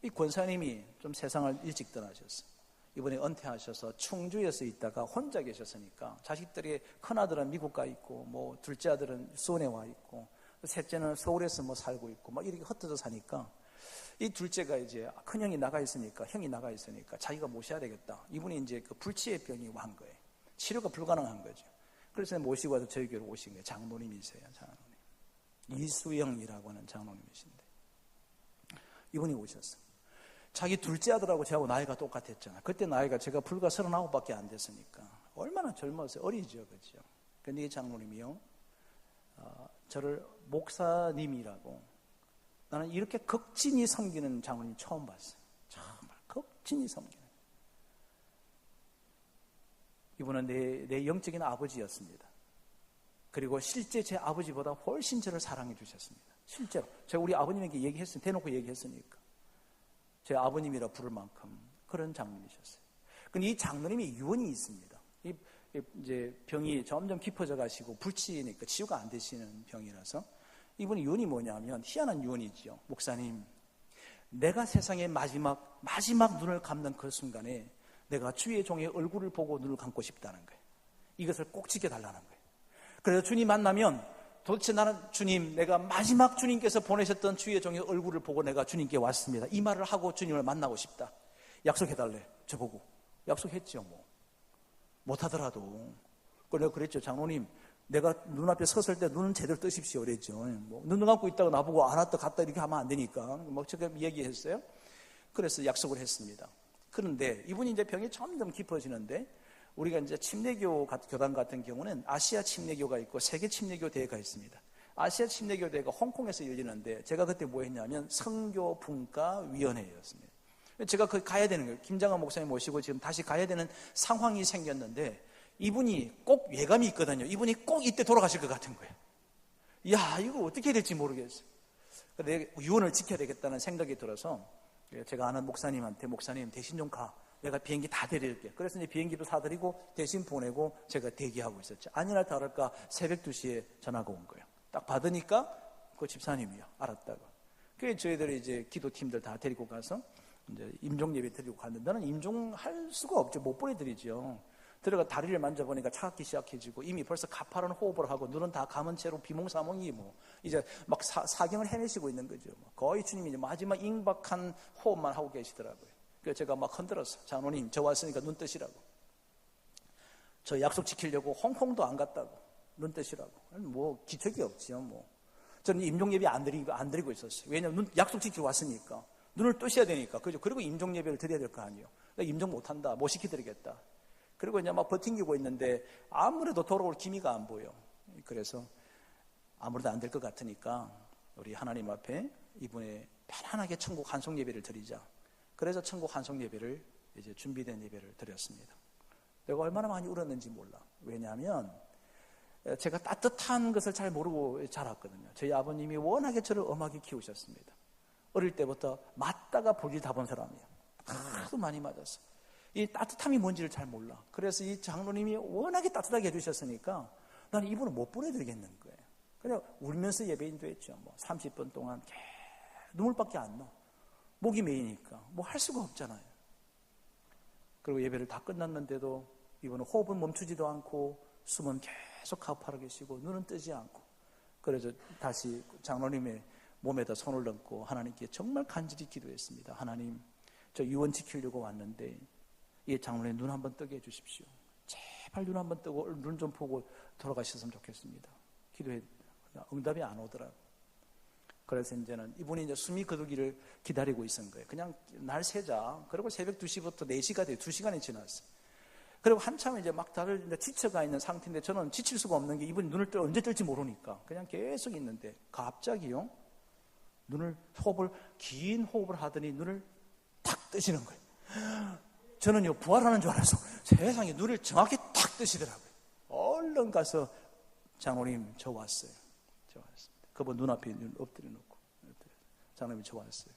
Speaker 1: 이 권사님이 좀 세상을 일찍 떠나셨어요. 이번에 은퇴하셔서 충주에서 있다가 혼자 계셨으니까 자식들이 큰아들은 미국 가 있고 뭐 둘째 아들은 수원에 와 있고 셋째는 서울에서 뭐 살고 있고 막 이렇게 흩어져 사니까 이 둘째가 이제 큰형이 나가 있으니까 자기가 모셔야 되겠다. 이분이 이제 그 불치의 병이 완 거예요. 치료가 불가능한 거죠. 그래서 모시고 와서 저희 교회로 오신 거예요. 장로님이세요. 장로님. 이수영이라고 하는 장로님이신데 이분이 오셨어요. 자기 둘째 아들하고 저하고 나이가 똑같았잖아요. 그때 나이가 제가 불과 39밖에 안 됐으니까 얼마나 젊었어요. 어리죠. 그렇죠. 근데 이 장로님이요, 저를 목사님이라고, 나는 이렇게 극진히 섬기는 장로님 처음 봤어요. 정말 극진히 섬기는. 이분은 내 영적인 아버지였습니다. 그리고 실제 제 아버지보다 훨씬 저를 사랑해 주셨습니다. 실제로 제가 우리 아버님에게 얘기했으니까, 대놓고 얘기했으니까 제 아버님이라 부를 만큼 그런 장로님이셨어요. 근데 이 장로님이 유언이 있습니다. 이제 병이 점점 깊어져 가시고 불치니까 치유가 안 되시는 병이라서 이분의 유언이 뭐냐면 희한한 유언이죠. 목사님, 내가 세상의 마지막 눈을 감는 그 순간에 내가 주의 종의 얼굴을 보고 눈을 감고 싶다는 거예요. 이것을 꼭 지켜달라는 거예요. 그래서 주님 만나면 도대체 나는 주님, 내가 마지막 주님께서 보내셨던 주의 종의 얼굴을 보고 내가 주님께 왔습니다. 이 말을 하고 주님을 만나고 싶다. 약속해달래. 저보고. 약속했죠, 뭐. 못하더라도. 내가 그랬죠. 장로님, 내가 눈앞에 섰을 때 눈은 제대로 뜨십시오. 그랬죠. 뭐, 눈 감고 있다가 나보고 안 왔다 갔다 이렇게 하면 안 되니까. 뭐, 제가 얘기했어요. 그래서 약속을 했습니다. 그런데 이분이 이제 병이 점점 깊어지는데, 우리가 이제 침례교 교단 같은 경우는 아시아 침례교가 있고 세계 침례교 대회가 있습니다. 아시아 침례교 대회가 홍콩에서 열리는데, 제가 그때 뭐 했냐면 성교 분과 위원회였습니다. 제가 거기 가야 되는 거예요. 김장한 목사님 모시고 지금 다시 가야 되는 상황이 생겼는데, 이분이 꼭 예감이 있거든요. 이분이 꼭 이때 돌아가실 것 같은 거예요. 야, 이거 어떻게 해야 될지 모르겠어요. 내가 유언을 지켜야 되겠다는 생각이 들어서 제가 아는 목사님한테, 목사님 대신 좀 가. 내가 비행기 다 데려올게. 그래서 이제 비행기도 사드리고 대신 보내고 제가 대기하고 있었죠. 아니나 다를까 새벽 2시에 전화가 온 거예요. 딱 받으니까 그 집사님이요. 알았다고. 그래서 저희들이 이제 기도팀들 다 데리고 가서 이제 임종 예배 드리고 갔는데, 나는 임종할 수가 없죠. 못 보내드리죠. 들어가 다리를 만져보니까 차갑기 시작해지고 이미 벌써 가파른 호흡을 하고 눈은 다 감은 채로 비몽사몽이 뭐 이제 막 사경을 헤매시고 있는 거죠. 거의 주님이 이제 마지막 임박한 호흡만 하고 계시더라고요. 그래서 제가 막 흔들었어. 장로님, 저 왔으니까 눈 뜨시라고. 저 약속 지키려고 홍콩도 안 갔다고. 눈 뜨시라고. 뭐 기척이 없지요. 뭐 저는 임종 예배 안 드리고 있었어요. 왜냐면 약속 지키러 왔으니까 눈을 뜨셔야 되니까. 그죠? 그리고 임종 예배를 드려야 될 거 아니에요. 나 임종 못 한다. 못 시켜드리겠다. 그리고 이제 막 버팅기고 있는데 아무래도 돌아올 기미가 안 보여. 그래서 아무래도 안 될 것 같으니까 우리 하나님 앞에 이분의 편안하게 천국 환송 예배를 드리자. 그래서 천국 환송 예배를 이제 준비된 예배를 드렸습니다. 내가 얼마나 많이 울었는지 몰라. 왜냐하면 제가 따뜻한 것을 잘 모르고 자랐거든요. 저희 아버님이 워낙에 저를 엄하게 키우셨습니다. 어릴 때부터 맞다가 볼일 다 본 사람이에요. 하도 많이 맞았어. 이 따뜻함이 뭔지를 잘 몰라. 그래서 이 장로님이 워낙에 따뜻하게 해주셨으니까 나는 이분을 못 보내드리겠는 거예요. 그냥 울면서 예배인도 했죠. 뭐 30분 동안 눈물밖에 안 나. 목이 메이니까 뭐 할 수가 없잖아요. 그리고 예배를 다 끝났는데도 이분은 호흡은 멈추지도 않고 숨은 계속 가파르 계시고 눈은 뜨지 않고, 그래서 다시 장로님의 몸에다 손을 얹고 하나님께 정말 간절히 기도했습니다. 하나님, 저 유언 지키려고 왔는데 이 장로님 눈 한번 뜨게 해주십시오. 제발 눈 한번 뜨고 눈 좀 보고 돌아가셨으면 좋겠습니다. 기도해. 응답이 안 오더라고. 그래서 이제는 이분이 이제 숨이 거두기를 기다리고 있은 거예요. 그냥 날 새자. 그리고 새벽 2시부터 4시가 돼요. 2시간이 지났어요. 그리고 한참 이제 막 다들 이제 지쳐가 있는 상태인데, 저는 지칠 수가 없는 게 이분이 눈을 언제 뜰지 모르니까 그냥 계속 있는데 갑자기요, 호흡을 긴 호흡을 하더니 눈을 탁 뜨시는 거예요. 저는요, 부활하는 줄 알아서 세상에 눈을 정확히 탁 뜨시더라고요. 얼른 가서 장로님, 저 왔어요. 그분 눈앞에 눈 엎드려 놓고, 장로님이 저 왔어요.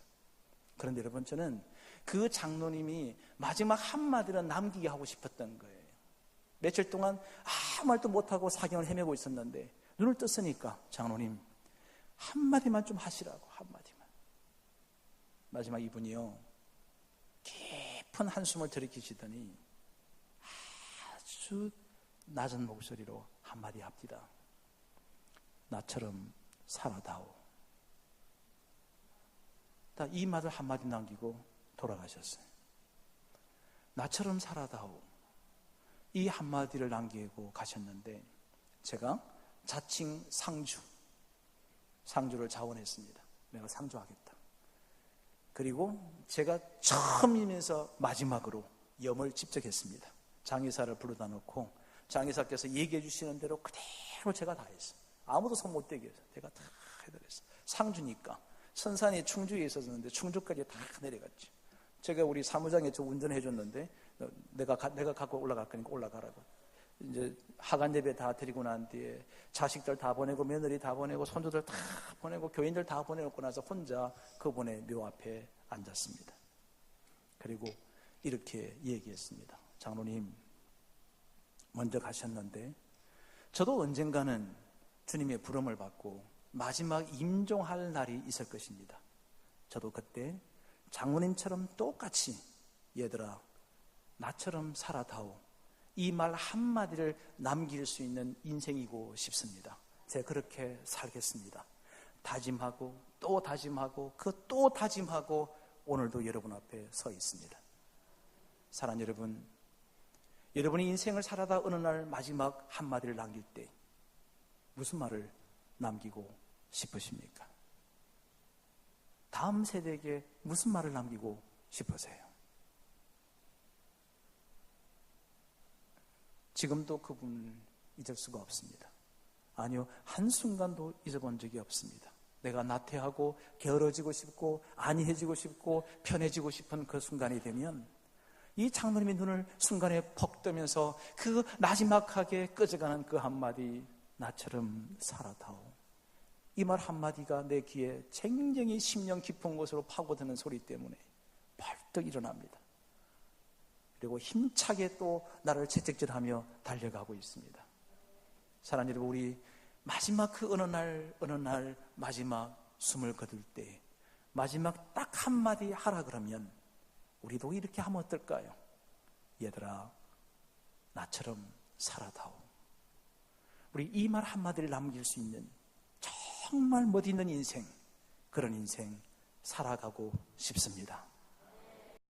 Speaker 1: 그런데 여러분, 저는 그 장로님이 마지막 한마디를 남기게 하고 싶었던 거예요. 며칠 동안 아무 말도 못하고 사경을 헤매고 있었는데 눈을 떴으니까 장로님, 한마디만 좀 하시라고, 한마디만. 마지막 이분이요, 깊은 한숨을 들이키시더니 아주 낮은 목소리로 한마디 합니다. 나처럼 살아다오. 딱 이 말을 한마디 남기고 돌아가셨어요. 나처럼 살아다오. 이 한마디를 남기고 가셨는데, 제가 자칭 상주를 자원했습니다. 내가 상주하겠다. 그리고 제가 처음이면서 마지막으로 염을 집적했습니다. 장의사를 불러다 놓고 장의사께서 얘기해 주시는 대로 그대로 제가 다 했어요. 아무도 손 못 대게 해서 제가 다 해드렸어요. 상주니까. 선산이 충주에 있었는데 충주까지 다 내려갔죠. 제가 우리 사무장에 저 운전해 줬는데, 내가 갖고 올라갈 거니까 올라가라고. 이제 하간 예배 다 드리고 난 뒤에 자식들 다 보내고 며느리 다 보내고 손주들 다 보내고 교인들 다 보내놓고 나서 혼자 그분의 묘 앞에 앉았습니다. 그리고 이렇게 얘기했습니다. 장로님, 먼저 가셨는데 저도 언젠가는 주님의 부름을 받고 마지막 임종할 날이 있을 것입니다. 저도 그때 장로님처럼 똑같이, 얘들아, 나처럼 살아다오. 이 말 한마디를 남길 수 있는 인생이고 싶습니다. 제가 그렇게 살겠습니다. 다짐하고 또 다짐하고 또 다짐하고 오늘도 여러분 앞에 서 있습니다. 사랑하는 여러분, 여러분이 인생을 살아다 어느 날 마지막 한마디를 남길 때 무슨 말을 남기고 싶으십니까? 다음 세대에게 무슨 말을 남기고 싶으세요? 지금도 그분을 잊을 수가 없습니다. 아니요, 한순간도 잊어본 적이 없습니다. 내가 나태하고 게으러지고 싶고 안이해지고 싶고 편해지고 싶은 그 순간이 되면 이 장로님의 눈을 순간에 퍽 뜨면서 그 나지막하게 꺼져가는 그 한마디, 나처럼 살아다오. 이 말 한마디가 내 귀에 굉장히 심령 깊은 곳으로 파고드는 소리 때문에 벌떡 일어납니다. 그리고 힘차게 또 나를 채찍질하며 달려가고 있습니다. 사랑하는 여러분, 우리 마지막 그 어느 날 마지막 숨을 거둘 때 마지막 딱 한마디 하라 그러면 우리도 이렇게 하면 어떨까요? 얘들아, 나처럼 살아다오. 우리 이 말 한마디를 남길 수 있는 정말 멋있는 인생, 그런 인생 살아가고 싶습니다.